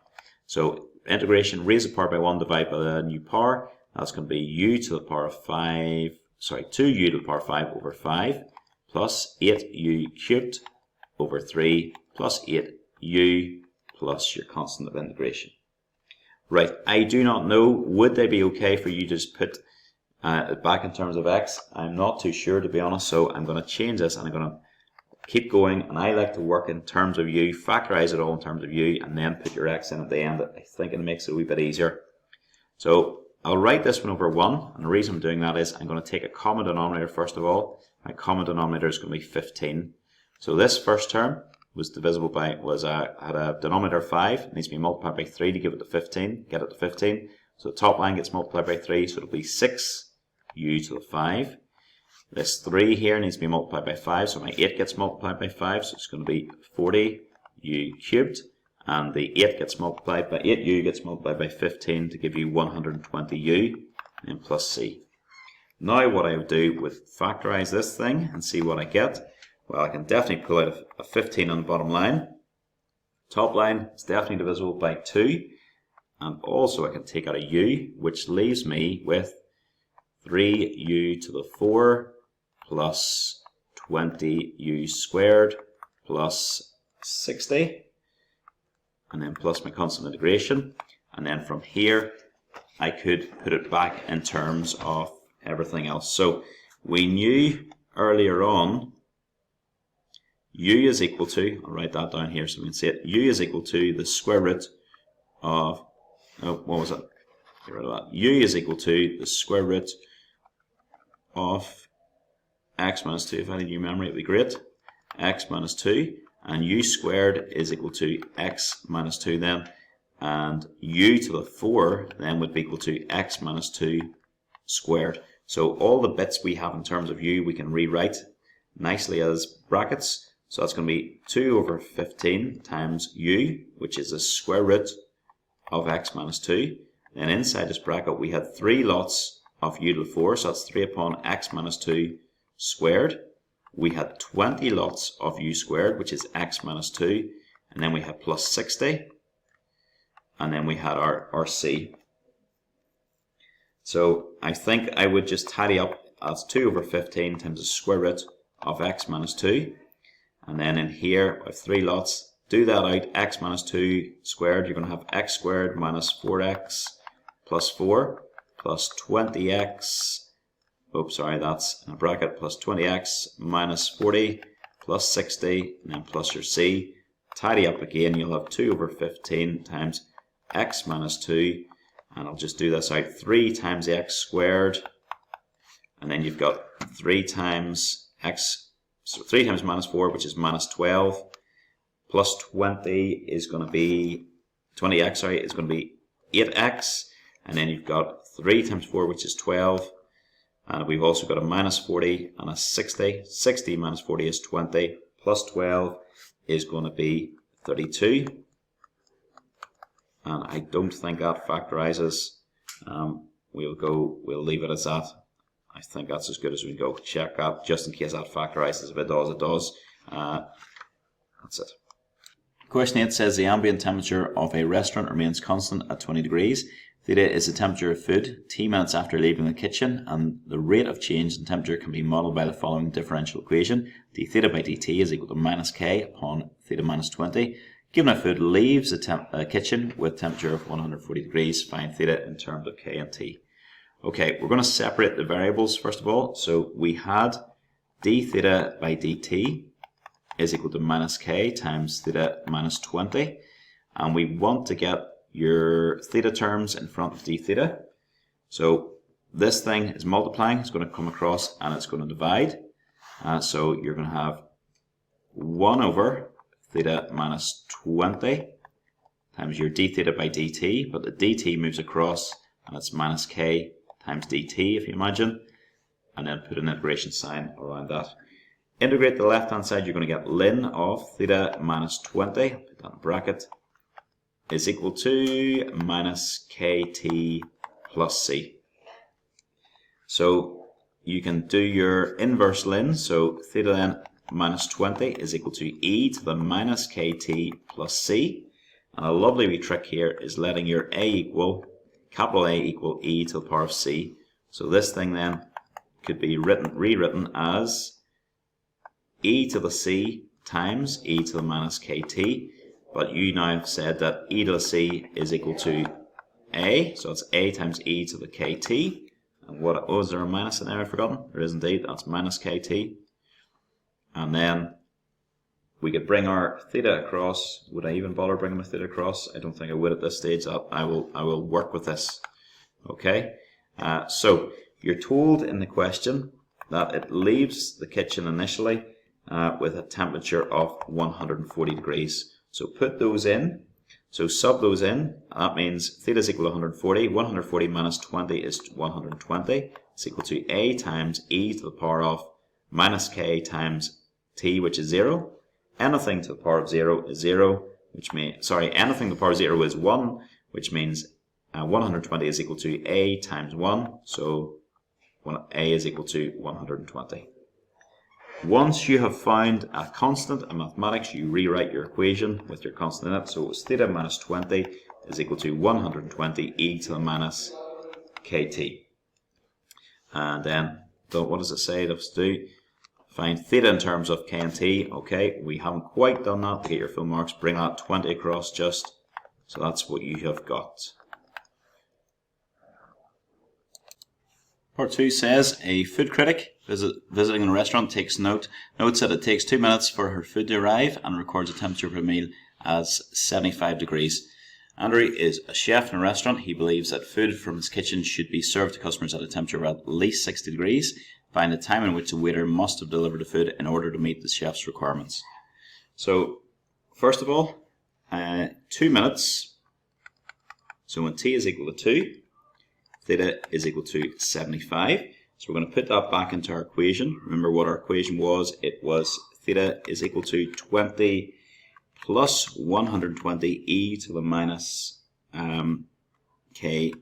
So integration, raise the power by 1, divide by the new power. That's going to be u to the power of 5, sorry, 2u to the power of 5 over 5 plus 8u cubed over 3 plus 8u plus your constant of integration. Right, I do not know, would they be okay for you to just put it back in terms of x? I'm not too sure, to be honest, so I'm going to change this and I'm going to keep going, and I like to work in terms of u, factorize it all in terms of u, and then put your x in at the end. I think it makes it a wee bit easier. So I'll write this one over 1, and the reason I'm doing that is I'm going to take a common denominator first of all. My common denominator is going to be 15. So this first term was divisible by, had a denominator of 5, it needs to be multiplied by 3 to give it to 15, get it to 15. So the top line gets multiplied by 3, so it'll be 6u to the 5. This 3 here needs to be multiplied by 5, so my 8 gets multiplied by 5, so it's going to be 40u cubed, and the 8u gets multiplied by 15 to give you 120u, and plus c. Now what I would do with factorize this thing and see what I get, well, I can definitely pull out a 15 on the bottom line. Top line is definitely divisible by 2, and also I can take out a u, which leaves me with 3u to the 4 plus 20u squared plus 60, and then plus my constant integration. And then from here I could put it back in terms of everything else. So we knew earlier on u is equal to, I'll write that down here so we can see it, u is equal to the square root of, what was it? Get rid of that. U is equal to the square root of x minus 2. If I had new memory, it would be great. X minus 2, and u squared is equal to x minus 2 then, and u to the 4 then would be equal to x minus 2 squared. So all the bits we have in terms of u we can rewrite nicely as brackets. So that's going to be 2 over 15 times u, which is the square root of x minus 2. Then inside this bracket we had 3 lots of u to the 4, so that's 3 upon x minus 2 squared. we had 20 lots of u squared, which is x minus 2, and then we had plus 60, and then we had our c. So I think I would just tidy up as 2 over 15 times the square root of x minus 2, and then in here I have 3 lots. Do that out, x minus 2 squared, you're going to have x squared minus 4x plus 4 plus 20x, oops, sorry, that's in a bracket, plus 20x minus 40 plus 60, and then plus your c. Tidy up again, you'll have 2 over 15 times x minus 2, and I'll just do this out, 3 times x squared, and then you've got 3 times x, so 3 times minus 4, which is minus 12, plus 20 is going to be, 20x, sorry, is going to be 8x, and then you've got 3 times 4, which is 12, and we've also got a minus 40 and a 60. 60 minus 40 is 20, plus 12 is going to be 32. And I don't think that factorizes. We'll leave it as that. I think that's as good as we go. Check that just in case that factorizes. If it does, it does. That's it. Question 8 says the ambient temperature of a restaurant remains constant at 20 degrees. Theta is the temperature of food t minutes after leaving the kitchen, and the rate of change in temperature can be modeled by the following differential equation. d theta by dt is equal to minus k upon theta minus 20. Given a food leaves the kitchen with temperature of 140 degrees, find theta in terms of k and t. Okay, we're going to separate the variables first of all. So we had d theta by dt is equal to minus k times theta minus 20, and we want to get your theta terms in front of d theta. So this thing is multiplying, it's going to come across and it's going to divide. So you're going to have 1 over theta minus 20 times your d theta by dt, but the dt moves across and it's minus k times dt, if you imagine, and then put an integration sign around that. Integrate the left hand side, you're going to get ln of theta minus 20, put that in bracket, is equal to minus kt plus c. So you can do your inverse ln, so theta then minus 20 is equal to e to the minus kt plus c. And a lovely wee trick here is letting your a equal, capital A equal e to the power of c. So this thing then could be rewritten as e to the c times e to the minus kt. But you now have said that e to the c is equal to a, so it's a times e to the kt. And what, oh, is there a minus in there? I've forgotten. There is indeed, that's minus kt. And then we could bring our theta across. Would I even bother bringing my theta across? I don't think I would at this stage. I will work with this. Okay, so you're told in the question that it leaves the kitchen initially with a temperature of 140 degrees. So put those in. So sub those in. That means theta is equal to 140. 140 minus 20 is 120. It's equal to a times e to the power of minus k times t, which is 0. Anything to the power of 0 is 0, which means, sorry, anything to the power of 0 is 1, which means 120 is equal to a times 1. So a is equal to 120. Once you have found a constant in mathematics, you rewrite your equation with your constant in it. So it's theta minus 20 is equal to 120 e to the minus kt. And then, what does it say? Let's do find theta in terms of k and t. Okay, we haven't quite done that. To get your full marks, bring that 20 across just. So that's what you have got. Part 2 says a food critic visiting a restaurant notes that it takes 2 minutes for her food to arrive and records a temperature of her meal as 75 degrees. Andrew is a chef in a restaurant. He believes that food from his kitchen should be served to customers at a temperature of at least 60 degrees. Find the time in which the waiter must have delivered the food in order to meet the chef's requirements. So, first of all, 2 minutes. So when t is equal to 2, theta is equal to 75. So we're going to put that back into our equation. Remember what our equation was? It was theta is equal to 20 plus 120 e to the minus kt.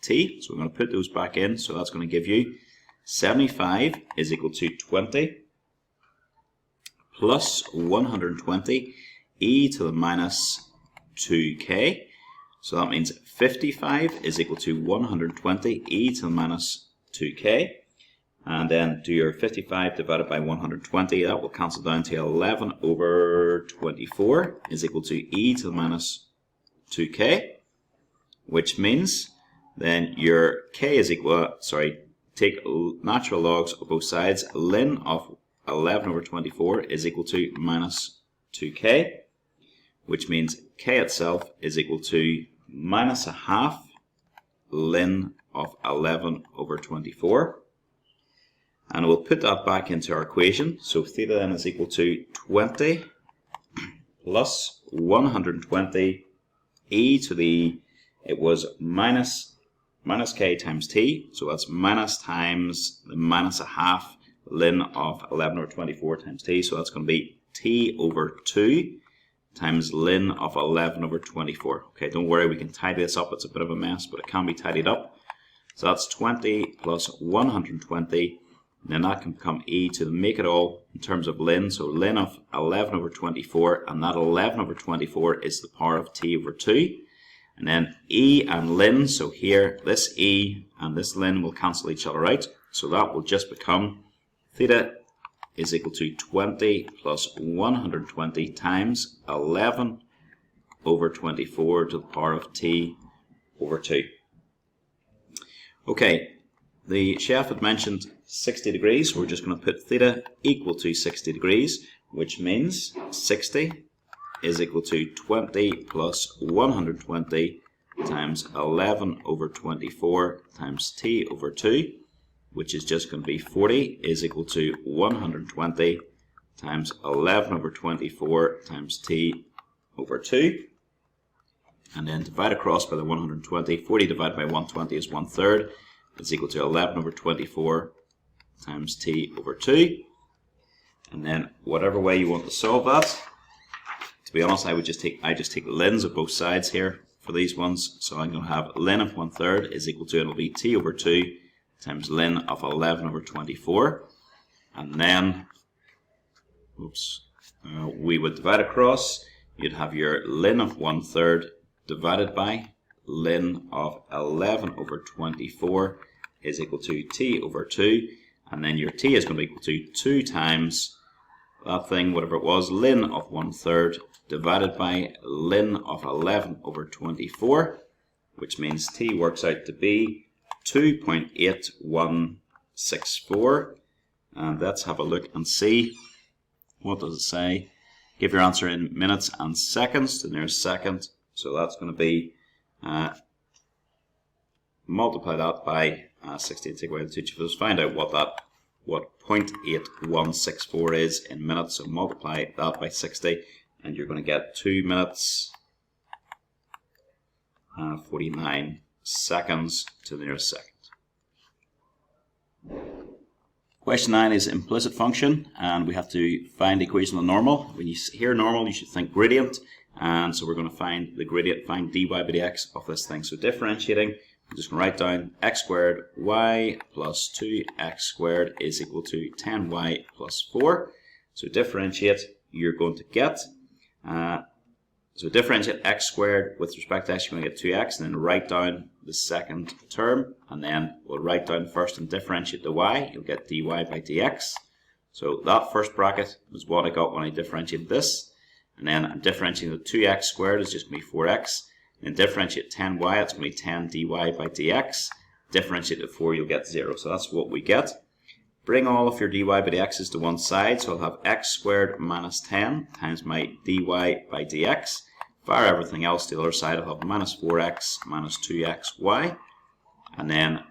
So we're going to put those back in. So that's going to give you 75 is equal to 20 plus 120 e to the minus 2k. So that means 55 is equal to 120 e to the minus 2k. And then do your 55 divided by 120. That will cancel down to 11 over 24 is equal to e to the minus 2k. Which means then your k is equal, take natural logs of both sides. Ln of 11 over 24 is equal to minus 2k, which means k itself is equal to minus a half ln of 11 over 24. And we'll put that back into our equation. So theta then is equal to 20 plus 120 e to the, it was minus k times t, so that's minus times the minus a half ln of 11 over 24 times t, so that's going to be t over 2 times ln of 11 over 24. Okay, don't worry, we can tidy this up, it's a bit of a mess, but it can be tidied up. So that's 20 plus 120, and then that can become e to make it all in terms of ln, so ln of 11 over 24, and that 11 over 24 is the power of t over 2. And then e and ln, so here this e and this ln will cancel each other out. So that will just become theta is equal to 20 plus 120 times 11 over 24 to the power of t over 2. Okay, the chef had mentioned 60 degrees. We're just going to put theta equal to 60 degrees, which means 60 is equal to 20 plus 120 times 11 over 24 times t over 2, which is just going to be 40 is equal to 120 times 11 over 24 times t over 2. And then divide across by the 120. 40 divided by 120 is 1/3. It's equal to 11 over 24 times t over 2. And then whatever way you want to solve that, to be honest, I just take lns of both sides here for these ones. So I'm going to have ln of 1/3 is equal to, it'll be t over 2 times ln of 11 over 24. And then, we would divide across. You'd have your ln of 1/3 divided by ln of 11 over 24 is equal to t over 2. And then your t is going to be equal to 2 times that thing, whatever it was, ln of 1/3 divided by ln of 11 over 24, which means t works out to be 2.8164. And let's have a look and see, what does it say? Give your answer in minutes and seconds to the nearest second. So that's going to be, multiply that by 60 and take away the 2. Just find out what 0.8164 is in minutes. So multiply that by 60 and you're going to get 2 minutes 49 seconds to the nearest second. Question 9 is implicit function, and we have to find the equation of normal. When you hear normal, you should think gradient, and so we're going to find the gradient, find dy by dx of this thing. So differentiating, I'm just going to write down x squared y plus 2x squared is equal to 10y plus 4. So differentiate, you're going to get, so differentiate x squared with respect to x, you're going to get 2x, and then write down the second term, and then we'll write down first and differentiate the y, you'll get dy by dx. So that first bracket was what I got when I differentiated this, and then I'm differentiating the 2x squared is just going to be 4x, and then differentiate 10y, that's going to be 10 dy by dx, differentiate the 4, you'll get 0, so that's what we get. Bring all of your dy by dx's to one side, so I'll have x squared minus 10 times my dy by dx. Fire everything else to the other side, I'll have minus 4x minus 2xy. And then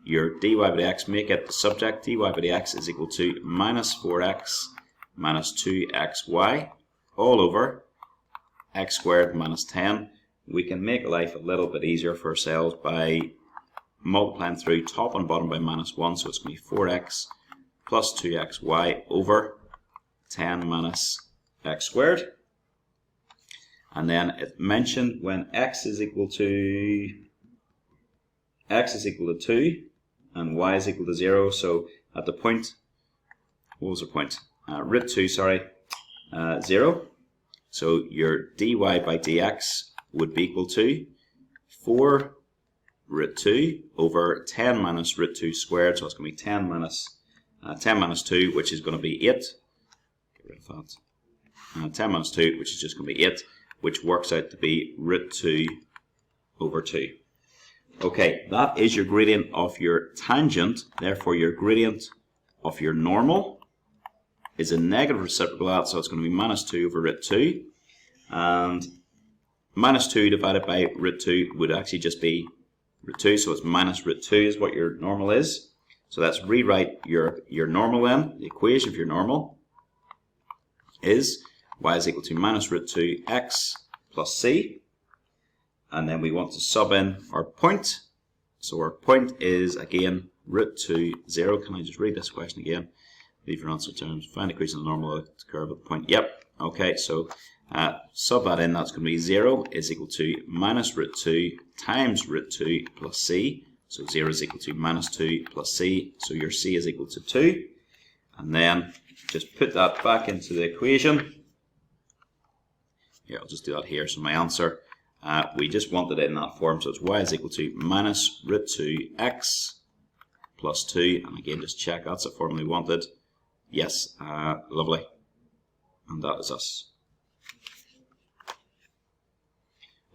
your dy by dx, make it the subject. Dy by dx is equal to minus 4x minus 2xy all over x squared minus 10. We can make life a little bit easier for ourselves by multiplying through top and bottom by minus 1, so it's going to be 4x plus 2xy over 10 minus x squared. And then it mentioned when x is equal to 2 and y is equal to 0, so at the point, what was the point? root 2, sorry, 0. So your dy by dx would be equal to 4 root 2 over 10 minus root 2 squared. So it's going to be 10 minus 2, which is going to be 8. Get rid of that. 10 minus 2, which is just going to be 8, which works out to be root 2 over 2. Okay, that is your gradient of your tangent. Therefore, your gradient of your normal is a negative reciprocal of that, so it's going to be minus 2 over root 2. And minus 2 divided by root 2 would actually just be root 2, so it's minus root 2 is what your normal is. So let's rewrite your normal then. The equation of your normal is y is equal to minus root 2x plus c. And then we want to sub in our point. So our point is, again, root 2, 0. Can I just read this question again? Leave your answer terms. Find equation of the normal curve at the point. Yep. Okay, so sub that in. That's going to be 0 is equal to minus root 2 times root 2 plus c. So 0 is equal to minus 2 plus c. So your c is equal to 2. And then just put that back into the equation. Here, I'll just do that here. So my answer, we just want it in that form. So it's y is equal to minus root 2x plus 2. And again, just check that's the form we wanted. Yes, lovely. And that is us.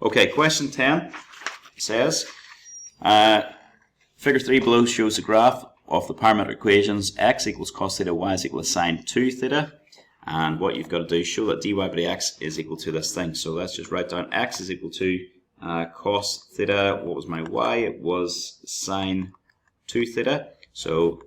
Okay, question 10 says, figure 3 below shows a graph of the parametric equations x equals cos theta, y is equal to sine 2 theta. And what you've got to do is show that dy by dx is equal to this thing. So let's just write down x is equal to cos theta. What was my y? It was sine 2 theta. So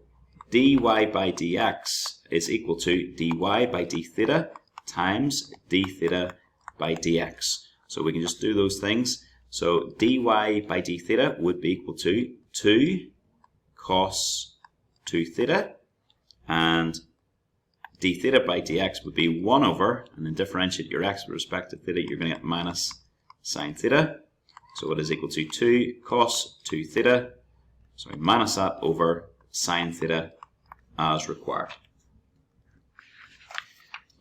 dy by dx is equal to dy by d theta times d theta by dx. So we can just do those things. So dy by d theta would be equal to 2 cos 2 theta, and d theta by dx would be 1 over, and then differentiate your x with respect to theta, you're going to get minus sine theta. So it is equal to 2 cos 2 theta, sorry, minus that over sine theta as required.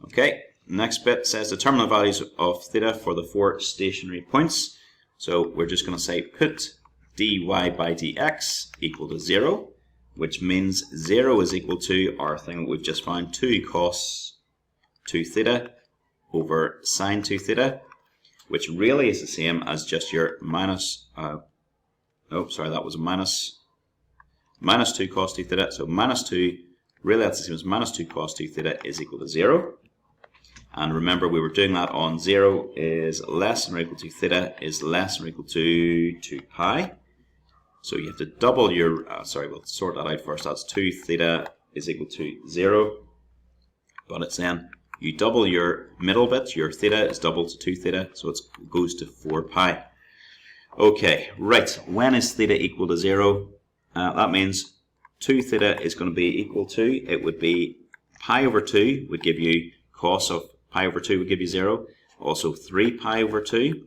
Okay, next bit says determine the values of theta for the 4 stationary points. So we're just going to say put dy by dx equal to 0, which means 0 is equal to our thing that we've just found, 2 cos 2 theta over sine 2 theta, which really is the same as just your minus, that was a minus 2 cos 2 theta. So minus 2, really that's the same as minus 2 cos 2 theta is equal to 0. And remember, we were doing that on 0 is less than or equal to theta is less than or equal to 2 pi. So you have to double your, we'll sort that out first. That's 2 theta is equal to 0. But it's then, you double your middle bit, your theta is doubled to 2 theta, so it goes to 4 pi. Okay, right, when is theta equal to 0? That means 2 theta is going to be equal to, it would be pi over 2 would give you cos of pi over 2 would give you 0. Also 3 pi over 2.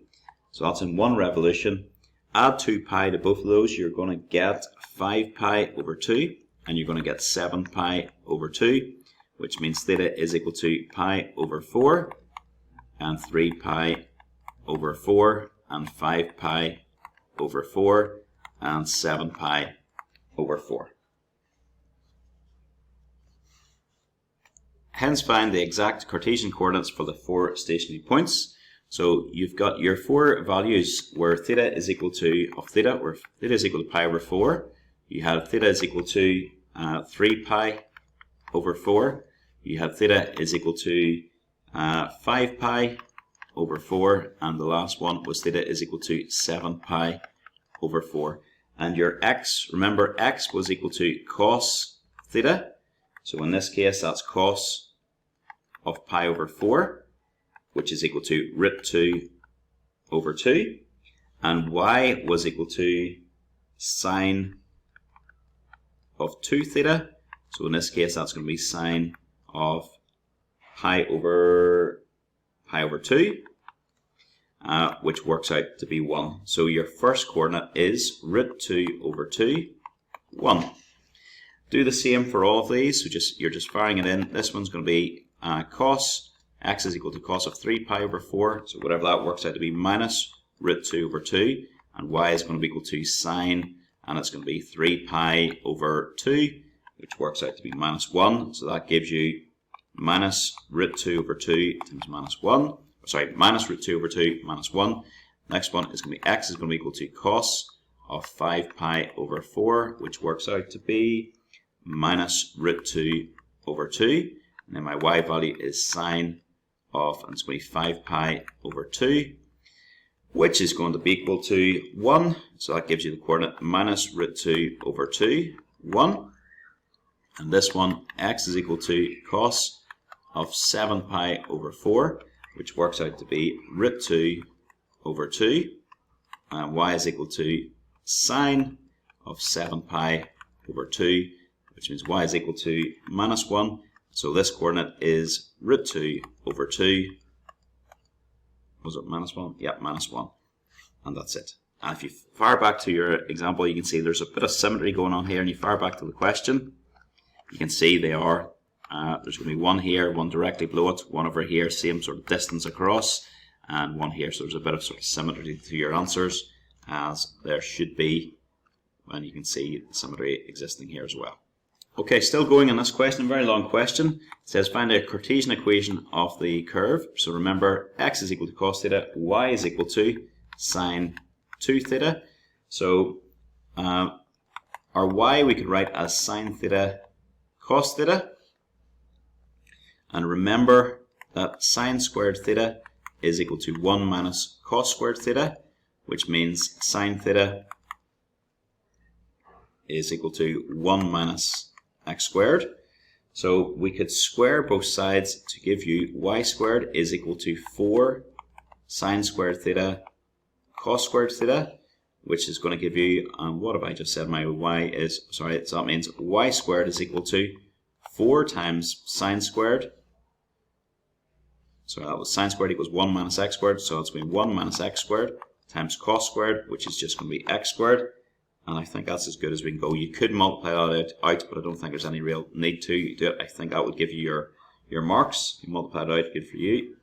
So that's in one revolution. Add 2 pi to both of those, you're going to get 5 pi over 2, and you're going to get 7 pi over 2, which means theta is equal to pi over 4, and 3 pi over 4, and 5 pi over 4, and 7 pi over 4. Hence find the exact Cartesian coordinates for the 4 stationary points. So you've got your 4 values where theta is equal to, where theta is equal to pi over 4. You have theta is equal to 3 pi over 4. You have theta is equal to 5 pi over 4. And the last one was theta is equal to 7 pi over 4. And your x, remember x was equal to cos theta. So in this case that's cos of pi over 4, which is equal to root 2 over 2, and y was equal to sine of 2 theta. So in this case that's going to be sine of pi over 2, which works out to be 1. So your first coordinate is root 2 over 2, 1. Do the same for all of these, so you're just firing it in. This one's going to be cos, x is equal to cos of 3 pi over 4, so whatever that works out to be minus root 2 over 2, and y is going to be equal to sine, and it's going to be 3 pi over 2, which works out to be minus 1, so that gives you minus root 2 over 2 times minus 1, sorry, minus root 2 over 2 minus 1. Next one is going to be x is going to be equal to cos of 5 pi over 4, which works out to be minus root 2 over 2, and then my y value is sine of, and it's going to be 5 pi over 2, which is going to be equal to 1, so that gives you the coordinate minus root 2 over 2, 1, and this one, x is equal to cos of 7 pi over 4, which works out to be root 2 over 2, and y is equal to sine of 7 pi over 2, which means y is equal to minus 1, so this coordinate is root 2 over 2, was it minus 1? Yeah, minus 1, and that's it. And if you fire back to your example, you can see there's a bit of symmetry going on here, and you fire back to the question, you can see they are, there's going to be one here, one directly below it, one over here, same sort of distance across, and one here, so there's a bit of sort of symmetry to your answers, as there should be, and you can see the symmetry existing here as well. Okay, still going in this question, very long question. It says find a Cartesian equation of the curve. So remember, x is equal to cos theta, y is equal to sine 2 theta. So our y we could write as sine theta cos theta. And remember that sine squared theta is equal to 1 minus cos squared theta, which means sine theta is equal to 1 minus x squared. So we could square both sides to give you y squared is equal to 4 sine squared theta cos squared theta, which is going to give you, what have I just said my y is, sorry, so that means y squared is equal to 4 times sine squared. So that was sine squared equals 1 minus x squared, so it's going to be 1 minus x squared times cos squared, which is just going to be x squared. And I think that's as good as we can go. You could multiply that out, but I don't think there's any real need to do it. I think that would give you your marks. You multiply it out, good for you.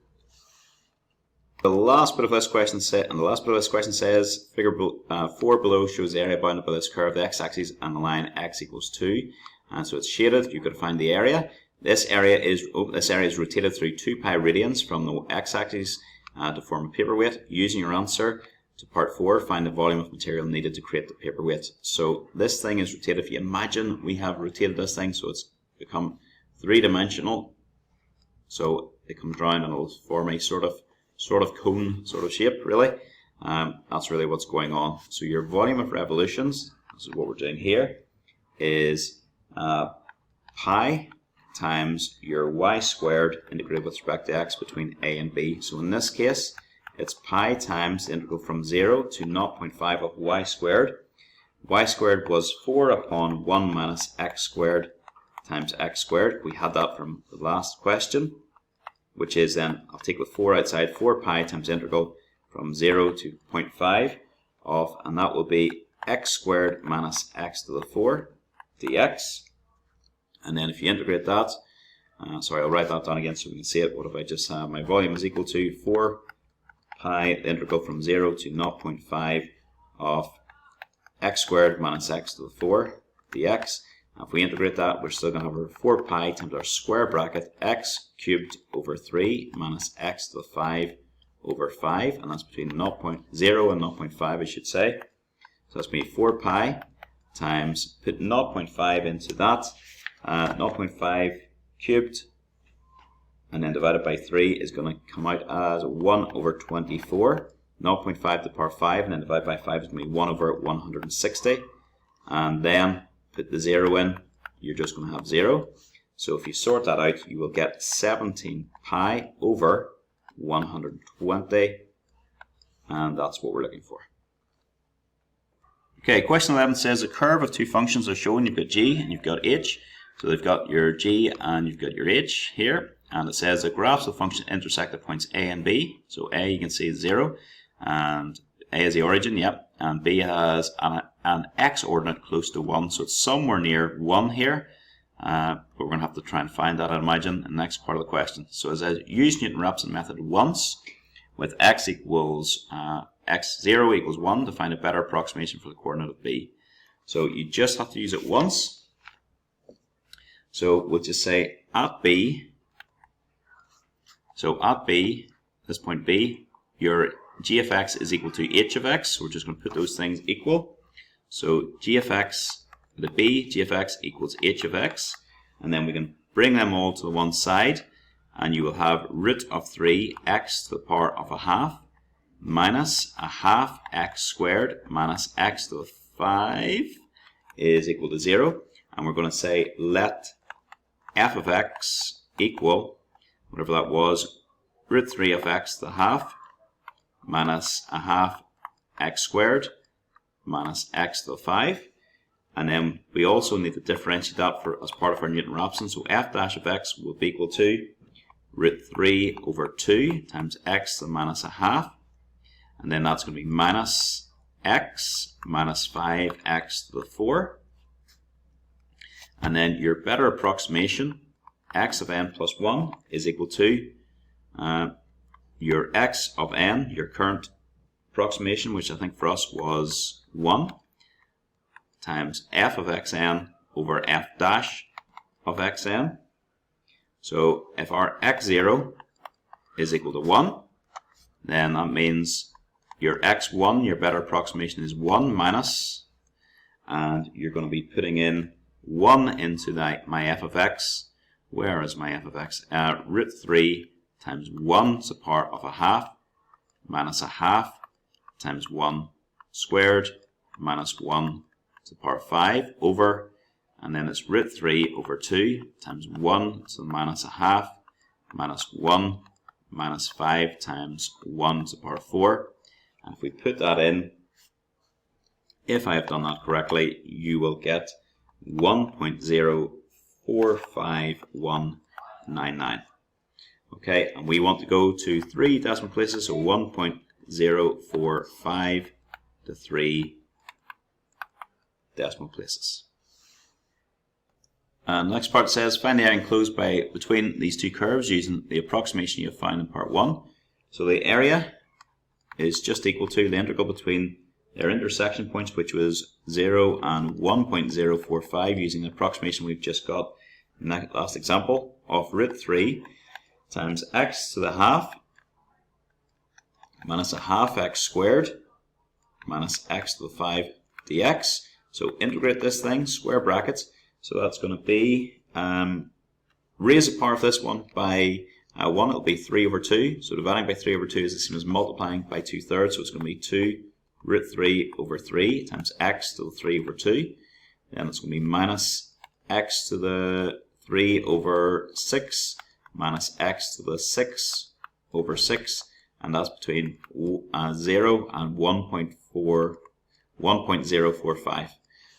The last bit of this question says, figure 4 below shows the area bounded by this curve, the x-axis, and the line x equals 2. And so it's shaded. You've got to find the area. This area is rotated through 2 pi radians from the x-axis to form a paperweight. Using your answer to part 4, find the volume of material needed to create the paperweight. So this thing is rotated. If you imagine we have rotated this thing, so it's become 3-dimensional. So it comes round and it'll form a sort of cone sort of shape, really. That's really what's going on. So your volume of revolutions, this is what we're doing here, is pi times your y squared integrated with respect to x between a and b. So in this case, it's pi times the integral from 0 to 0.5 of y squared. Y squared was 4 upon 1 minus x squared times x squared. We had that from the last question, which is then, I'll take with 4 outside, 4 pi times integral from 0 to 0.5 of, and that will be x squared minus x to the 4 dx. And then if you integrate that, sorry, I'll write that down again so we can see it. What if I just have my volume is equal to 4 pi, the integral from 0 to 0.5 of x squared minus x to the 4 dx. And if we integrate that, we're still going to have our 4 pi times our square bracket x cubed over 3 minus x to the 5 over 5, and that's between 0.0 and 0.5, I should say. So that's going to be 4 pi times, put 0.5 into that, 0.5 cubed, and then divided by 3 is going to come out as 1 over 24. 0.5 to the power 5, and then divided by 5 is going to be 1 over 160. And then put the 0 in, you're just going to have 0. So if you sort that out, you will get 17 pi over 120, and that's what we're looking for. Okay, question 11 says a curve of two functions are shown. You've got g and you've got h. So they've got your g and you've got your h here. And it says the graphs of the function intersect at points a and b. So a, you can see is 0, and a is the origin, yep. and B has an x ordinate close to 1, so it's somewhere near 1 here. But we're going to have to try and find that, I imagine, in the next part of the question. So as I use Newton-Raphson method once with x equals x0 equals 1 to find a better approximation for the coordinate of B. So you just have to use it once. So we'll just say at B, this point B, your g of x is equal to h of x. So we're just going to put those things equal. So g of x, the B, g of x equals h of x. And then we can bring them all to the one side. And you will have root of 3 x to the power of a half minus a half x squared minus x to the 5 is equal to 0. And we're going to say let f of x equal, whatever that was, root 3 of x to the half minus a half x squared minus x to the 5. And then we also need to differentiate that as part of our Newton-Raphson. So f dash of x will be equal to root 3 over 2 times x to the minus a half. And then that's going to be minus x minus 5x to the 4. And then your better approximation, x of n plus 1, is equal to your x of n, your current approximation, which I think for us was 1, times f of xn over f dash of xn. So if our x0 is equal to 1, then that means your x1, your better approximation, is 1 minus, and you're going to be putting in 1 into my f of x. Where is my f of x? Root 3 times 1 to the power of a half minus a half times 1 squared minus 1 to the power of 5 over, and then it's root 3 over 2 times 1 to the minus a half minus 1 minus 5 times 1 to the power of 4. And if we put that in, if I have done that correctly, you will get 1.045199. Okay, and we want to go to 3 decimal places, so 1.045 to 3 decimal places. And the next part says find the area enclosed between these two curves using the approximation you have found in part 1. So the area is just equal to the integral between their intersection points, which was 0 and 1.045, using the approximation we've just got in that last example, of root 3 times x to the half minus a half x squared minus x to the 5 dx. So integrate this thing, square brackets. So that's going to be, raise the power of this one by 1, it'll be 3 over 2. So dividing by 3 over 2 is the same as multiplying by 2/3. So it's going to be 2 root 3 over 3 times x to the 3 over 2. Then it's going to be minus x to the 3 over 6 minus x to the 6 over 6. And that's between 0 and 1.045.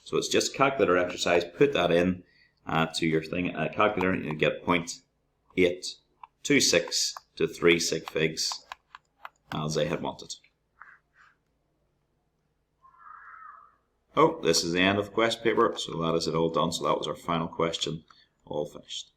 So it's just calculator exercise. Put that in to your thing, calculator, and you get 0.826 to 3 sig figs as I had wanted. Oh, this is the end of the question paper, so that is it all done. So that was our final question, all finished.